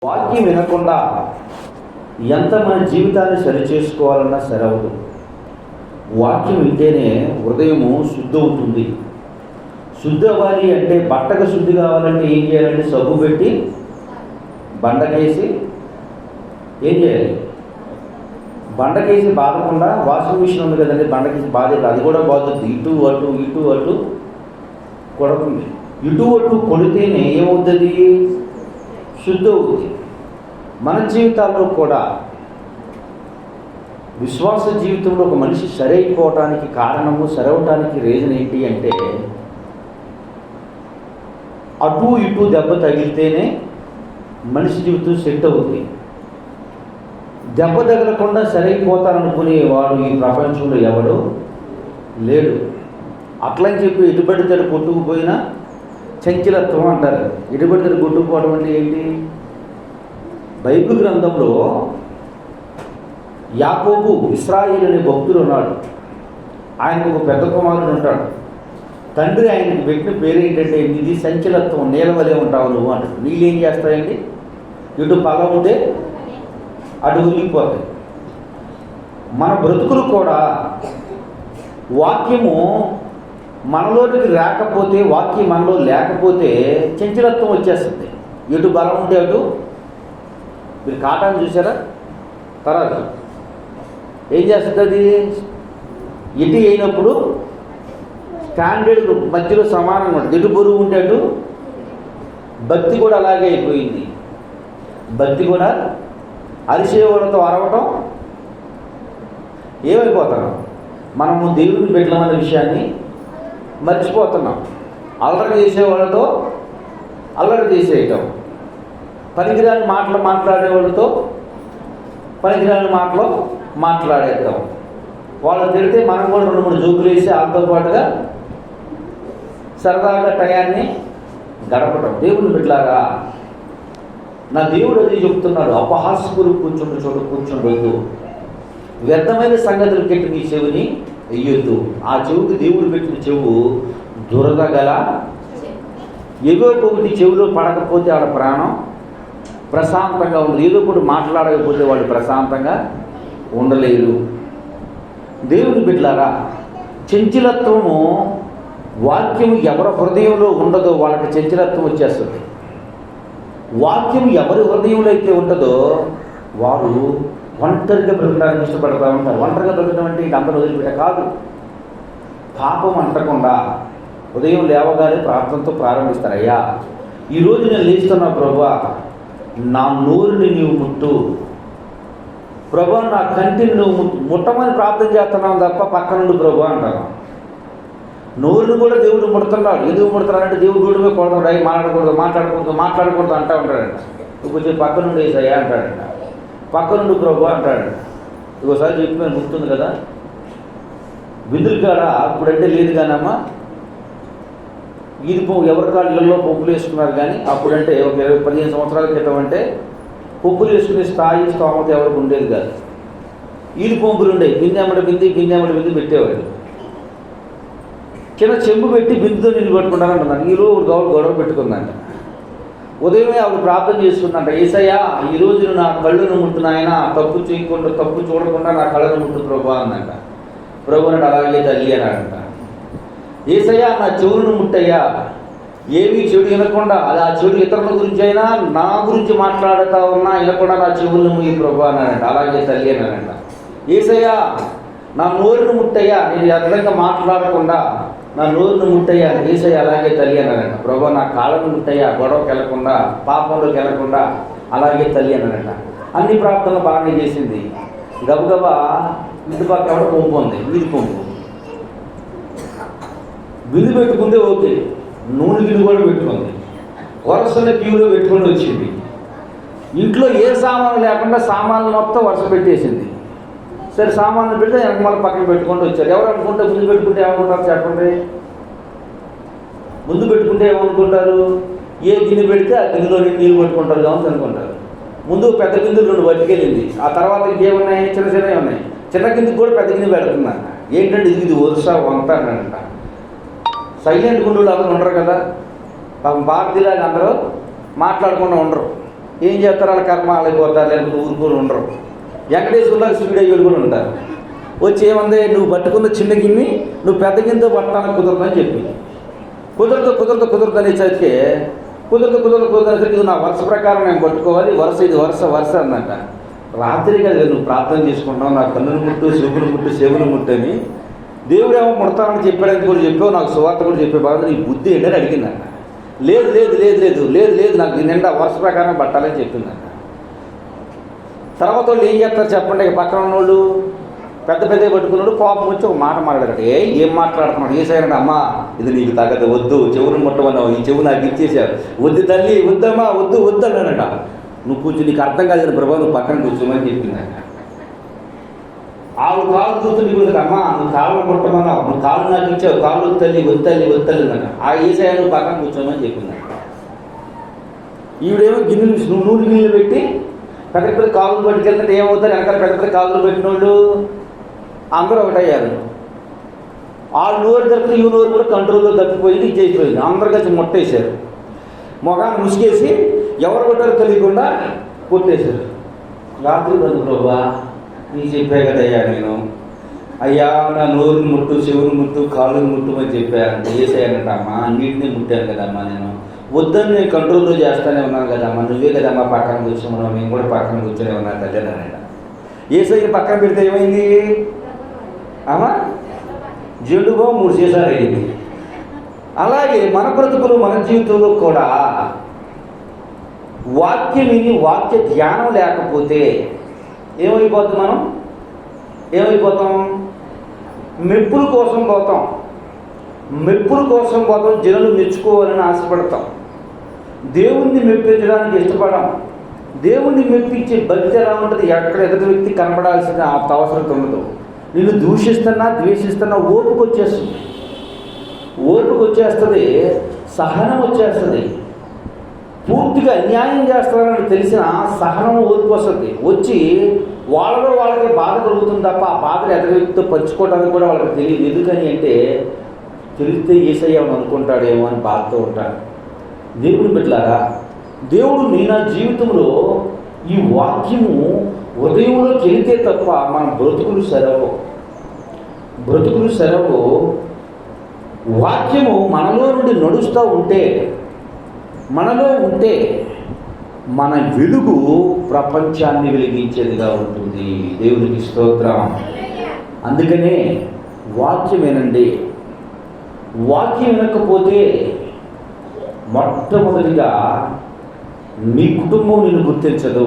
వాక్యం వినకుండా ఎంత మన జీవితాన్ని సరిచేసుకోవాలన్నా సరవదు. వాక్యం వింటేనే హృదయము శుద్ధి అవుతుంది. శుద్ధి అవ్వాలి అంటే బట్టకు శుద్ధి కావాలంటే ఏం చేయాలంటే సబ్బు పెట్టి బండకేసి ఏం చేయాలి? బండకేసి బాధకుండా వాషింగ్ మిషన్ ఉంది కదండి, బండకేసి బాధేది, అది కూడా బాగుంది. ఇటు అటు కొడుతుంది. ఇటు అటు కొడితేనే ఏమవుతుంది? శుద్ధి అవుతుంది. మన జీవితాల్లో కూడా విశ్వాస జీవితంలో ఒక మనిషి సరైపోవటానికి కారణము, సరవటానికి రీజన్ ఏంటి అంటే అటు ఇటు దెబ్బ తగిలితేనే మనిషి జీవితం సెట్ అవుతుంది. దెబ్బ తగలకుండా సరైపోతాననుకునేవాడు ఈ ప్రపంచంలో ఎవడు లేడు. అట్లని చెప్పి ఎటుబడితేడు కొట్టుకుపోయినా చంచలత్వం అంటారు. ఎటుబడితేడు కొట్టుకుపోవడం అంటే ఏంటి? బైబిల్ గ్రంథంలో యాకోబు, ఇశ్రాయేలు అనే భక్తుడు ఉన్నాడు. ఆయనకు ఒక పెద్ద కుమారుడు ఉంటాడు. తండ్రి ఆయనకు పెట్టిన పేరు ఏంటంటే, ఇది సంచలత్వం, నీలవలే ఉంటావు నువ్వు అంటాడు. నీళ్ళు ఏం చేస్తాయండి? ఇటు పొలం ఉంటే అటు ఉరిగిపోతాయి. మన బ్రతుకులు కూడా వాక్యము మనలోకి రాకపోతే, వాక్యం మనలో లేకపోతే చంచలత్వం వచ్చేస్తుంది. ఎటు బలం ఉంటే అటు. మీరు కాటాన్ని చూసారా? తర్వాత ఏం చేస్తుంది? ఎటు అయినప్పుడు స్టాండర్డ్ మధ్యలో సమానంగా ఉంటుంది. ఎటు బరువు ఉంటే అటు. భక్తి కూడా అలాగే అయిపోయింది. భక్తి కూడా అరిసేవాళ్ళతో అరవటం ఏమైపోతున్నాం? మనము దేవుడిని పెట్టామన్న విషయాన్ని మర్చిపోతున్నాం. అల్లరి చేసేవాళ్ళతో అల్లరి చేసేయటం, పనికిరాని మాటలు మాట్లాడేవాళ్ళతో పనికిరాని మాటలు మాట్లాడేద్దాం. వాళ్ళు తిడితే మనం కూడా 2-3 జోకులు వేసి వాళ్ళతో పాటుగా సరదాగా టయాన్ని గడపటం. దేవుని బిడ్డలారా, నా దేవుడు అది చెప్తున్నాడు, అపహాస్యకులు కూర్చుండు చోటు కూర్చుండొద్దు, వ్యర్థమైన సంగతులు పెట్టి నీ చెవిని వెయ్యొద్దు. ఆ చెవుకి దేవుడు పెట్టిన చెవు దురద గల, ఏదో ఒకటి చెవిలో పడకపోతే వాళ్ళ ప్రాణం ప్రశాంతంగా ఉండదు. ఏదో ఒకటి మాట్లాడకపోతే వాళ్ళు ప్రశాంతంగా ఉండలేరు. దేవుని బిడ్డలారా, చంచలత్వము, వాక్యం ఎవరి హృదయంలో ఉండదో వాళ్ళకి చంచలత్వం వచ్చేస్తుంది. వాక్యం ఎవరి హృదయంలో అయితే ఉంటుందో వారు ఒంటరిగా బ్రతకడానికి ఇష్టపడతా ఉంటారు. ఒంటరిగా బ్రతకడం అంటే ఇక అందరూ వదిలిపెట్ట కాదు. పాపం అంటకుండా ఉదయం లేవగానే ప్రార్థనతో ప్రారంభిస్తారు. అయ్యా, ఈరోజు నేను లేస్తున్నా ప్రభువా, నా నోరుని నీవు ముట్టు, ప్రభువా నా కంటిని నువ్వు ముట్టమని ప్రార్థన చేస్తున్నావు తప్ప పక్క నుండి ప్రభువా అంటాను. నోరుని కూడా దేవుడు ముడుతున్నాడు. ఎందుకు ముడుతున్నాడంటే దేవుడు కూడా కొడతాడు. అయ్యి మాట్లాడకూడదు అంటూ ఉంటాడంట. కొంచెం పక్క నుండి వేసాయా అంటాడంట. పక్క నుండి ప్రభువా అంటాడంట. ఇంకోసారి చెప్పి గుర్తుంది కదా, విందులు కాడ అప్పుడంటే లేదు కానమ్మా, ఇది ఎవరి కాళ్ళల్లో పప్పులు వేసుకున్నారు. కానీ అప్పుడంటే ఒక 20-15 సంవత్సరాల క్రితం అంటే పప్పులు వేసుకునే స్థాయి స్తోమత ఎవరికి ఉండేది కాదు. ఈది పంపులు ఉండేవి. బిందెమ్మడి పెట్టేవాడు. చిన్న చెంబు పెట్టి బిందుతో నీళ్ళు పట్టుకుంటానంటున్నాను. ఈరోజు గొడవ పెట్టుకుందంట. ఉదయమే ఆవిడ ప్రార్థన చేసుకుందంట, యేసయ్యా ఈరోజు నా కళ్ళను ముట్టునాయన, తప్పు చేయకుండా తప్పు చూడకుండా నా కళ్ళను ముట్టు ప్రభు అన్నంట. ప్రభు అన్నాడు, అలాగే తల్లి అన్నాడంట. యేసయ్యా నా చెవులను ముట్టయ్యా, ఏమీ చెడు వినకుండా, అది ఆ చెడు ఇతరుల గురించి అయినా నా గురించి మాట్లాడుతూ ఉన్నా వినకుండా నా చెవులను ముయ్యి ప్రభు అన్నాడంట. అలాగే తల్లి అన్నాడంట. యేసయ్యా నా నోరును ముట్టయ్యా, నేను అర్థంగా మాట్లాడకుండా నా నోరును ముట్టయ్యా, యేసయ్యా అలాగే తల్లి అన్నాడంట. ప్రభు నా కాళ్ళను ముట్టయ్యా, గొడవకి వెళ్ళకుండా పాపంలోకి వెళ్ళకుండా అలాగే తల్లి అన్నాడంట. అన్ని ప్రార్థనలు బాగానే చేసింది. గబగబా ఇంటి పక్క పంపు ఉంది, వీధి పంపు. బిందు పెట్టుకుంటే ఓకే, నూనె గిన్నె కూడా పెట్టుకుంది. వరుసలో క్యూలో పెట్టుకుని వచ్చింది. ఇంట్లో ఏ సామాను లేకుండా సామాన్లు మొత్తం వరుస పెట్టేసింది. సరే సామాన్లు పెడితే వెనకమాల పక్కన పెట్టుకుంటూ వచ్చారు. ఎవరు అనుకుంటే ముందు పెట్టుకుంటే ఏమనుకుంటారు చెప్పండి? ముందు పెట్టుకుంటే ఏమనుకుంటారు? ఏ గిన్నె పెడితే ఆ గిన్నెలో నీళ్ళు పట్టుకుంటారు కావచ్చు అనుకుంటారు. ముందు పెద్ద గిన్నెలు 2 పట్టుకెళ్ళింది. ఆ తర్వాత ఇంకేమున్నాయి? చిన్నవి ఉన్నాయి. చిన్న గిన్నెకి కూడా పెద్ద గిన్నె పెడుతుందంట. ఏంటంటే ఇది వరుస వంత అనంట. సైలెంట్ గుండెలు అందరూ ఉండరు కదా, పాపం భారతీయులాగా అందరూ మాట్లాడకుండా ఉండరు. ఏం చేస్తారు? వాళ్ళ కర్మ వాళ్ళైపోతారు, లేకపోతే ఊరుకొని ఉండరు. వెంకటేశ్వరులకు సూర్యుడు కూడా ఉంటారు. వచ్చి ఏమంది, నువ్వు పట్టుకున్న చిన్న గిన్నె నువ్వు పెద్ద గిన్నెతో పట్టడానికి కుదరదని చెప్పి కుదరదు అనేసరికి కుదరదు నా వరుస ప్రకారం నేను పట్టుకోవాలి, ఇది వరుస అన్నట్ట. రాత్రి కదా నువ్వు ప్రార్థన చేసుకుంటావు, నా కన్నులు ముట్టు, చెవులు ముట్టు, చెవులు ముట్టని దేవుడు ఏమో ముడతానని చెప్పాడని కూడా చెప్పావు, నాకు సువార్త కూడా చెప్పే బాధ నీ బుద్ధి ఏంటని అడిగిందట. లేదు నాకు నిండా వరుస ప్రకారం పట్టాలని చెప్పిందట. తర్వాత వాళ్ళు ఏం చేస్తారు చెప్పండి? పక్కన ఉన్నోళ్ళు పెద్ద పట్టుకున్నాడు, కోపం వచ్చి ఒక మాట మాట్లాడాడు. ఏం మాట్లాడుతున్నాడు? ఏసైనా అమ్మా ఇది నీకు తగ్గదు, వద్దు, చెవులు ముట్టమన్నావు, ఈ చెవు నాకు ఇచ్చేసారు, వద్దు తల్లి, వద్దమ్మా, వద్దు అన్నాడట. నువ్వు కూర్చో, నీకు అర్థం కాదు ప్రభావ, నువ్వు పక్కన కూర్చోమని చెప్పిందట. ఆవిడ కాళ్ళు కూర్చొని ఇప్పుడు అమ్మా నువ్వు కాళ్ళు ముట్టమన్నావు, నువ్వు కాళ్ళు నాకు ఇచ్చావు, కాళ్ళు వద్దల్లి అన్నట. ఆ ఏసయ్య నువ్వు పక్కన కూర్చోమని చెప్పిందట. ఈవిడేమో గిన్నెలు నూనె గిన్నెలు పెట్టి పెద్ద కాళ్ళు పట్టుకెళ్తే ఏమవుతారు? వెనకాల పెద్ద కాళ్ళు పెట్టిన వాళ్ళు అందరూ ఒకటయ్యారు. ఆ నోరు తప్పితే ఈ నోరు కూడా కంట్రోల్లో తప్పిపోయింది, ఇచ్చేసిపోయింది. అందరు కలిసి ముట్టేశారు, మొగాన్ని ముసుకేసి ఎవరు కొట్టారో తెలియకుండా కొట్టేశారు. రాత్రి బంధు ప్రభా నీ చెప్పా కదయ్యా, నేను అయ్యా నా నోరుని ముట్టు, చెవుని ముట్టు, కాళ్ళని ముట్టుమని చెప్పాను, వేసాయనటమ్మా, అన్నింటినీ ముట్టాను కదమ్మా, నేను వద్దని నేను కంట్రోల్లో చేస్తానే ఉన్నాను కదమ్మా, నువ్వే కదమ్మా పక్కన కూర్చోమన్నావు, మేము కూడా పక్కన కూర్చొని ఉన్నా తల్లి అన్నాడ. ఏసయ్య పక్కన పెడితే ఏమైంది? అమ్మా జెండుగో 3 సీసాలు అయింది. అలాగే మన బ్రతుకులు, మన జీవితంలో కూడా వాక్యం విని వాక్య ధ్యానం లేకపోతే ఏమైపోతాం? మెప్పుల కోసం పోతాం, జనులు మెచ్చుకోవాలని ఆశపడతాం, దేవుణ్ణి మెప్పించడానికి ఇష్టపడం. దేవుణ్ణి మెప్పించే భక్తి ఎలా ఉంటుంది? ఎక్కడ ఎదుటి వ్యక్తి కనపడాల్సిన అవసరం ఉండదు. నిన్ను దూషిస్తున్నా, ద్వేషిస్తున్నా ఓపిక వచ్చేస్తుంది, సహనం వచ్చేస్తుంది. పూర్తిగా అన్యాయం చేస్తారని తెలిసిన సహనం ఓర్పు వస్తుంది. వచ్చి వాళ్ళకి బాధ కలుగుతుంది తప్ప ఆ బాధలు ఎదుటి వ్యక్తితో పంచుకోవడానికి కూడా వాళ్ళకి తెలియదు. ఎందుకని అంటే తెలిస్తే యేసయ్య అనుకుంటాడేమో అని బాధతో ఉంటారు. దేవుని బిడ్డలారా, దేవుడు నా జీవితంలో ఈ వాక్యము ఉదయంలోకి వెళితే తప్ప మన బ్రతుకులు సెలవు. వాక్యము మనలో నుండి నడుస్తూ ఉంటే, మన వెలుగు ప్రపంచాన్ని వెలిగించేదిగా ఉంటుంది. దేవునికి స్తోత్రం. అందుకనే వాక్యమేనండి. వాక్యం వినకపోతే మొట్టమొదటిగా నీ కుటుంబం నిన్ను గుర్తించదు,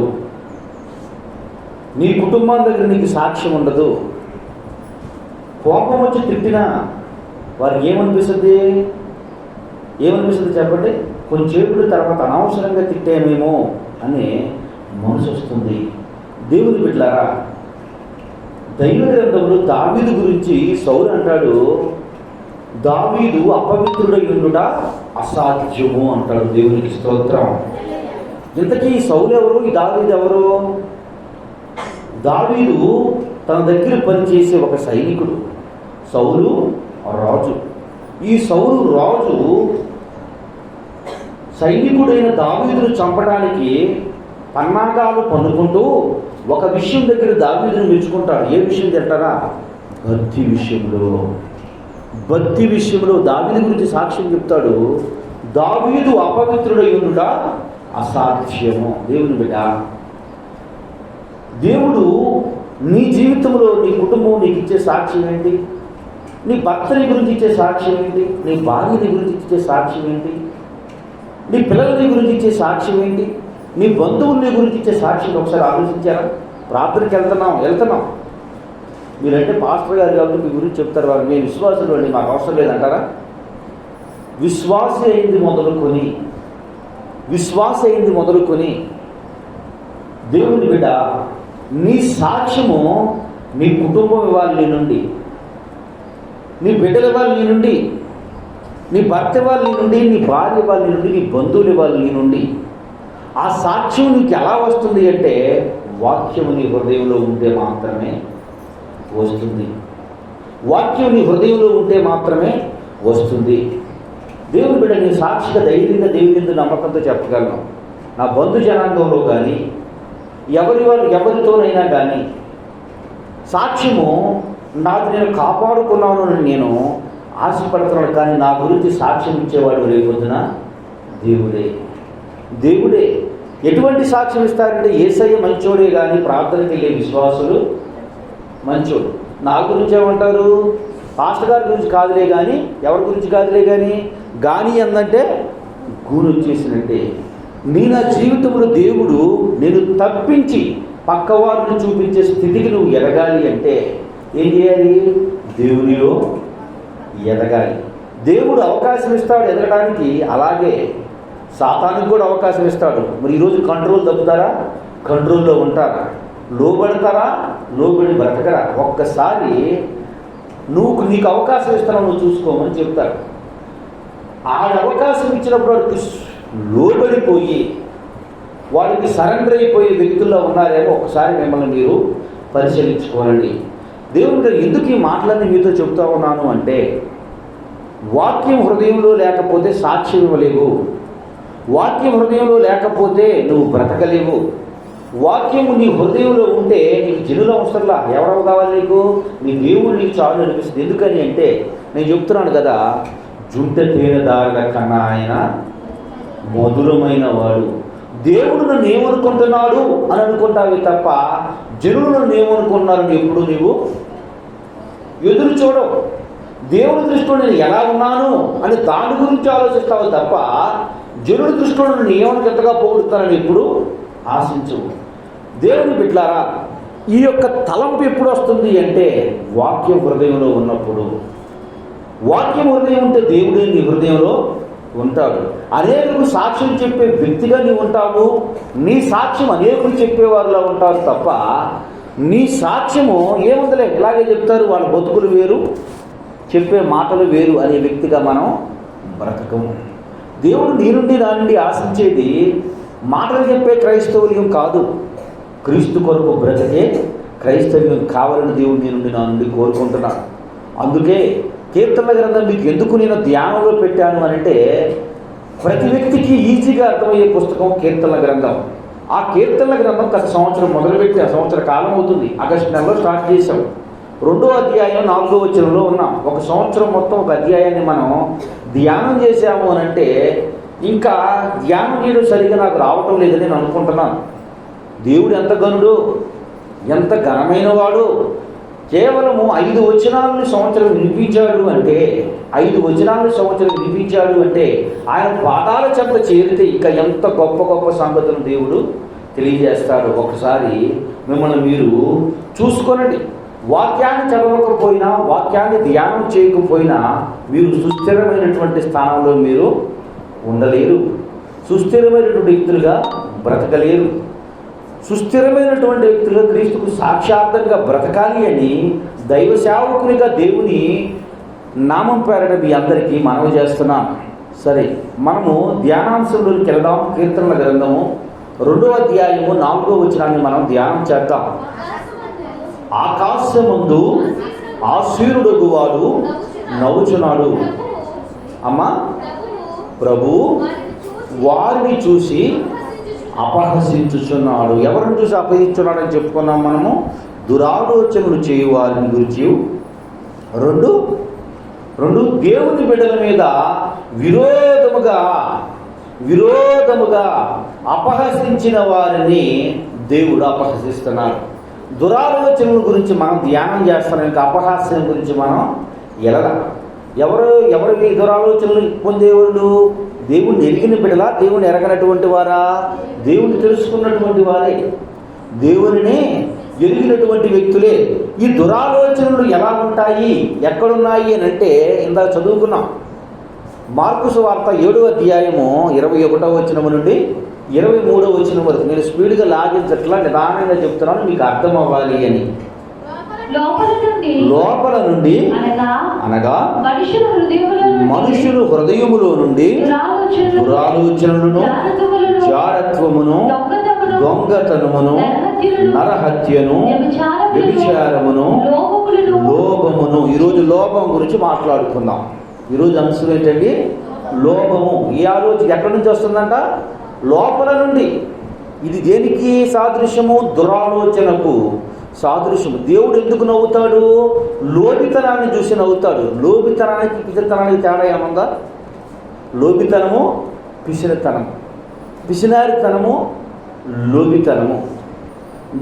నీ కుటుంబం దగ్గర నీకు సాక్ష్యం ఉండదు. కోపం వచ్చి తిట్టినా వారికి ఏమనిపిస్తుంది చెప్పండి? కొంచెంసేపు తర్వాత అనవసరంగా తిట్టామేమో అని మనసు వస్తుంది. దేవుని బిడ్డలారా, దైవ గ్రంథంలో దావీదు గురించి సౌలు అంటాడు, దావీదు అపవిత్రుడై ఉండుట అసాధ్యము అంటాడు. దేవునికి స్తోత్రం. ఇంతకీ ఈ సౌలు ఎవరు? ఈ దావీదు ఎవరు? దావీదు తన దగ్గర పనిచేసే ఒక సైనికుడు. సౌలు రాజు. ఈ సౌలు రాజు సైనికుడైన దావీదును చంపడానికి పన్నాగాలు పన్నుకుంటూ ఒక విషయం దగ్గర దావీదును మెచ్చుకుంటాడు. ఏ విషయం తింటారా? భక్తి విషయంలో దావీదు గురించి సాక్ష్యం చెప్తాడు. దావీదు అపవిత్రుడై ఉండుట అసాధ్యము. దేవుని బిడ్డ, దేవుడు నీ జీవితంలో, నీ కుటుంబం నీకు ఇచ్చే సాక్ష్యం ఏంటి? నీ భర్తని గురించి ఇచ్చే సాక్ష్యం ఏంటి? నీ భార్యని గురించి ఇచ్చే సాక్ష్యం ఏంటి? నీ పిల్లలని గురించి ఇచ్చే సాక్ష్యం ఏంటి? నీ బంధువుల్ని గురించి ఇచ్చే సాక్ష్యం ఒకసారి ఆలోచించారా? ప్రార్థనకి వెళ్తున్నాం మీరంటే పాస్టర్ గారు కాబట్టి మీ గురించి చెప్తారు, వారు మేము విశ్వాసులు అండి, మాకు అవసరం లేదంటారా? విశ్వాస అయింది మొదలుకొని దేవుని బిడ్డ, నీ సాక్ష్యము నీ కుటుంబం ఇవ్వాలి, నీ నుండి, నీ బిడ్డల ఇవ్వాలి, నీ నుండి, నీ భర్త ఇవ్వాలి, నీ నుండి, నీ భార్య ఇవ్వాలి, నీ నుండి, నీ బంధువులు ఇవ్వాలి, నీ నుండి. ఆ సాక్ష్యం నీకు ఎలా వస్తుంది అంటే వాక్యము నీ హృదయంలో ఉంటే మాత్రమే వస్తుంది. వాక్యం నీ హృదయంలో ఉంటే మాత్రమే వస్తుంది. దేవుని బిడ్డ, నీ సాక్షిగా ధైర్యంగా దేవుని మీద నమ్మకంతో చెప్పగలను, నా బంధు జనాంగంలో కానీ ఎవరితోనైనా కానీ సాక్ష్యము నాకు నేను కాపాడుకున్నాను అని నేను ఆశపడుతున్నాను. కానీ నా గురించి సాక్ష్యం ఇచ్చేవాడు రేపొద్దున దేవుడే. ఎటువంటి సాక్ష్యం ఇస్తారంటే యేసయ్య మంచోడే కానీ ప్రార్థనకి వెళ్ళే విశ్వాసులు మంచోడు. నా గురించి ఏమంటారు? పాస్టర్ గారి గురించి కాదులే కానీ, ఎవరి గురించి కాదులే కానీ అందంటే గూడు వచ్చేసినట్టే. నా జీవితంలో దేవుడు నేను తప్పించి పక్కవారిని చూపించే స్థితికి నువ్వు ఎదగాలి అంటే ఏం చేయాలి? దేవునిలో ఎదగాలి. దేవుడు అవకాశం ఇస్తాడు ఎదగడానికి, అలాగే సాతానికి కూడా అవకాశం ఇస్తాడు. మరి ఈరోజు కంట్రోల్ తప్పుతారా? కంట్రోల్లో ఉంటారా? లోబడతారా? లోబడి బ్రతకరా? ఒక్కసారి నీకు అవకాశం ఇస్తాను, నువ్వు చూసుకోమని చెప్తాడు. ఆ అవకాశం ఇచ్చినప్పుడు వాడికి లోబడిపోయి వాడికి సరెండర్ అయిపోయే వ్యక్తుల్లో ఉన్నారేమో ఒకసారి మిమ్మల్ని మీరు పరిశీలించుకోవాలండి. దేవుడు ఎందుకు ఈ మాటలన్నీ మీతో చెప్తా ఉన్నాను అంటే, వాక్యం హృదయంలో లేకపోతే సాక్ష్యం ఇవ్వలేవు. వాక్యం హృదయంలో లేకపోతే నువ్వు బ్రతకలేవు. వాక్యము నీ హృదయంలో ఉంటే నీకు జనులు అవసరంలా. ఎవరెవరు కావాలి నీకు? నీ దేవుడు నీకు చాలు అనిపిస్తుంది. ఎందుకని అంటే నేను చెప్తున్నాను కదా, జుంట తేనెదారుల కన్నా ఆయన మధురమైన వాడు. దేవుడు నన్ను ఏమనుకుంటున్నాడు అని అనుకుంటావే తప్ప జనులు నన్ను ఏమనుకున్నారని ఎప్పుడు నీవు ఎదురు చూడవు. దేవుని దృష్టిలో నేను ఎలా ఉన్నాను అని దాని గురించి ఆలోచిస్తావు తప్ప జనుల దృష్టిలో నన్ను ఏమని ఎంతగా పోగొడుతానని ఎప్పుడు ఆశించవు. దేవుని బిడ్డలారా, ఈ యొక్క తలంపు ఎప్పుడు వస్తుంది అంటే వాక్యం హృదయంలో ఉన్నప్పుడు. వాక్యం హృదయం ఉంటే దేవుడే నీ హృదయంలో ఉంటాడు. అనేకులకు సాక్ష్యం చెప్పే వ్యక్తిగా నీవు ఉంటావు. నీ సాక్ష్యం అనేకులు చెప్పేవారిలో ఉంటారు తప్ప నీ సాక్ష్యము ఏముందలే ఇలాగే చెప్తారు, వాళ్ళ బతుకులు వేరు, చెప్పే మాటలు వేరు అనే వ్యక్తిగా మనం బ్రతకము. దేవుడు నీ నుండి నా నుండి ఆశించేది మాటలు చెప్పే క్రైస్తవుల్యం కాదు, క్రీస్తు కొరకు బ్రతికే క్రైస్తవ్యం కావాలని దేవుడు నీ నుండి నా నుండి కోరుకుంటున్నాడు. అందుకే కీర్తనల గ్రంథం మీకు ఎందుకు నేను ధ్యానంలో పెట్టాను అంటే, ప్రతి వ్యక్తికి ఈజీగా అర్థమయ్యే పుస్తకం కీర్తనల గ్రంథం. ఆ కీర్తనల గ్రంథం గత సంవత్సరం మొదలుపెట్టి ఆ సంవత్సర కాలం అవుతుంది. ఆగస్టు నెలలో స్టార్ట్ చేసాం. 2వ అధ్యాయం 4వ వచనంలో ఉన్నాం. ఒక సంవత్సరం మొత్తం ఒక అధ్యాయాన్ని మనం ధ్యానం చేసాము అని అంటే ఇంకా ధ్యానం చేయడం సరిగ్గా నాకు రావటం లేదని నేను అనుకుంటున్నాను. దేవుడు ఎంత ఘనుడు, ఎంత ఘనమైన వాడు. కేవలము 5 వచనాలను సంవత్సరం వినిపించాడు అంటే 5 వచనాలను సంవత్సరం వినిపించాడు అంటే ఆయన పాదాల చెంత చేరితే ఇంకా ఎంత గొప్ప గొప్ప సంగతులు దేవుడు తెలియజేస్తాడు. ఒకసారి మిమ్మల్ని మీరు చూసుకోనండి. వాక్యాన్ని చదవకపోయినా, వాక్యాన్ని ధ్యానం చేయకపోయినా మీరు సుస్థిరమైనటువంటి స్థానంలో మీరు ఉండలేరు. సుస్థిరమైనటువంటి వ్యక్తులుగా బ్రతకలేరు. సుస్థిరమైనటువంటి వ్యక్తులుగా క్రీస్తుకు సాక్షాత్తంగా బ్రతకాలి అని దైవ సేవకునిగా దేవుని నామం పేరట మీ అందరికీ మనవి చేస్తున్నాం. సరే, మనము ధ్యానాంశంలోకి వెళ్దాం. కీర్తనల గ్రంథము 2వ అధ్యాయము 4వ వచనాన్ని మనం ధ్యానం చేద్దాం. ఆకాశమందు ఆశీనుడగు వాడు నవ్వుచున్నాడు. అమ్మా, ప్రభు వారిని చూసి అపహసించుచున్నాడు. ఎవరిని చూసి అపహసించున్నాడని చెప్పుకున్నాం మనము. దురాలోచనలు చేయు వారిని గురించి. రెండు దేవుని బిడ్డల మీద విరోధముగా అపహసించిన వారిని దేవుడు అపహసిస్తున్నాడు. దురాలోచనల గురించి మనం ధ్యానం చేస్తున్నాం. ఇంకా అపహాస్యం గురించి మనం ఎవరి దురాలోచనలు పొందేవాళ్ళు? దేవుణ్ణి ఎరిగిన బిడ్డలా, దేవుని ఎరగనటువంటి వారా? దేవుణ్ణి తెలుసుకున్నటువంటి వారే, దేవునిని ఎరిగినటువంటి వ్యక్తులే. ఈ దురాలోచనలు ఎలా ఉంటాయి, ఎక్కడున్నాయి అని అంటే ఇందాక చదువుకున్నాం. మార్కు సువార్త 7వ అధ్యాయము 21వ వచనం నుండి 23వ వచనం వరకు. నేను స్పీడ్గా లాగించట్లా, నిదానంగా చెప్తున్నాను, మీకు అర్థం అవ్వాలి అని. లోపల నుండి అనగా మనుషులు హృదయములో నుండి దురాలోచనలను, జారత్వమును, దొంగతనమును, నరహత్యను, వ్యభిచారమును, లోభమును. ఈరోజు లోభం గురించి మాట్లాడుకుందాం. ఈరోజు అంశం ఏంటండి? లోభము. ఈ ఆలోచన ఎక్కడి నుంచి వస్తుందంట? లోపల నుండి. ఇది దేనికి సాదృశ్యము? దురాలోచనకు సాదృశ్యము. దేవుడు ఎందుకు నవ్వుతాడు? లోబితనాన్ని చూసి నవ్వుతాడు. లోబితనానికి పిసిరితనానికి తేడా ఏముందా? లోబితనము పిసిరితనము, పిసినారితనము లోబితనము.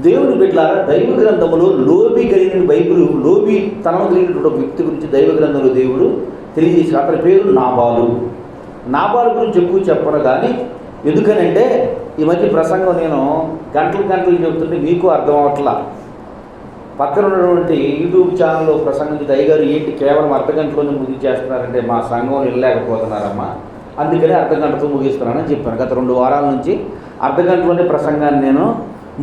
దేవుని బిడ్డలారా, దైవ గ్రంథములో లోబి కలిగిన బైబిల్, లోబితనం కలిగినటువంటి వ్యక్తి గురించి దైవ గ్రంథంలో దేవుడు తెలియజేసి, అతని పేరు నాబాలు. నాబాలు గురించి ఎక్కువ చెప్పను కానీ, ఎందుకనంటే ఈ మధ్య ప్రసంగం నేను గంటలు చెబుతుంటే మీకు అర్థం అవట్లా. పక్కన ఉన్నటువంటి యూట్యూబ్ ఛానల్లో ప్రసంగం దయగారు ఏంటి కేవలం అర్ధగంటలోనే ముగించేస్తున్నారంటే మా సంఘం వెళ్ళలేకపోతున్నారమ్మా, అందుకని అర్ధగంటతో ముగిస్తున్నానని చెప్పాను. గత 2 వారాల నుంచి అర్ధగంటలోనే ప్రసంగాన్ని నేను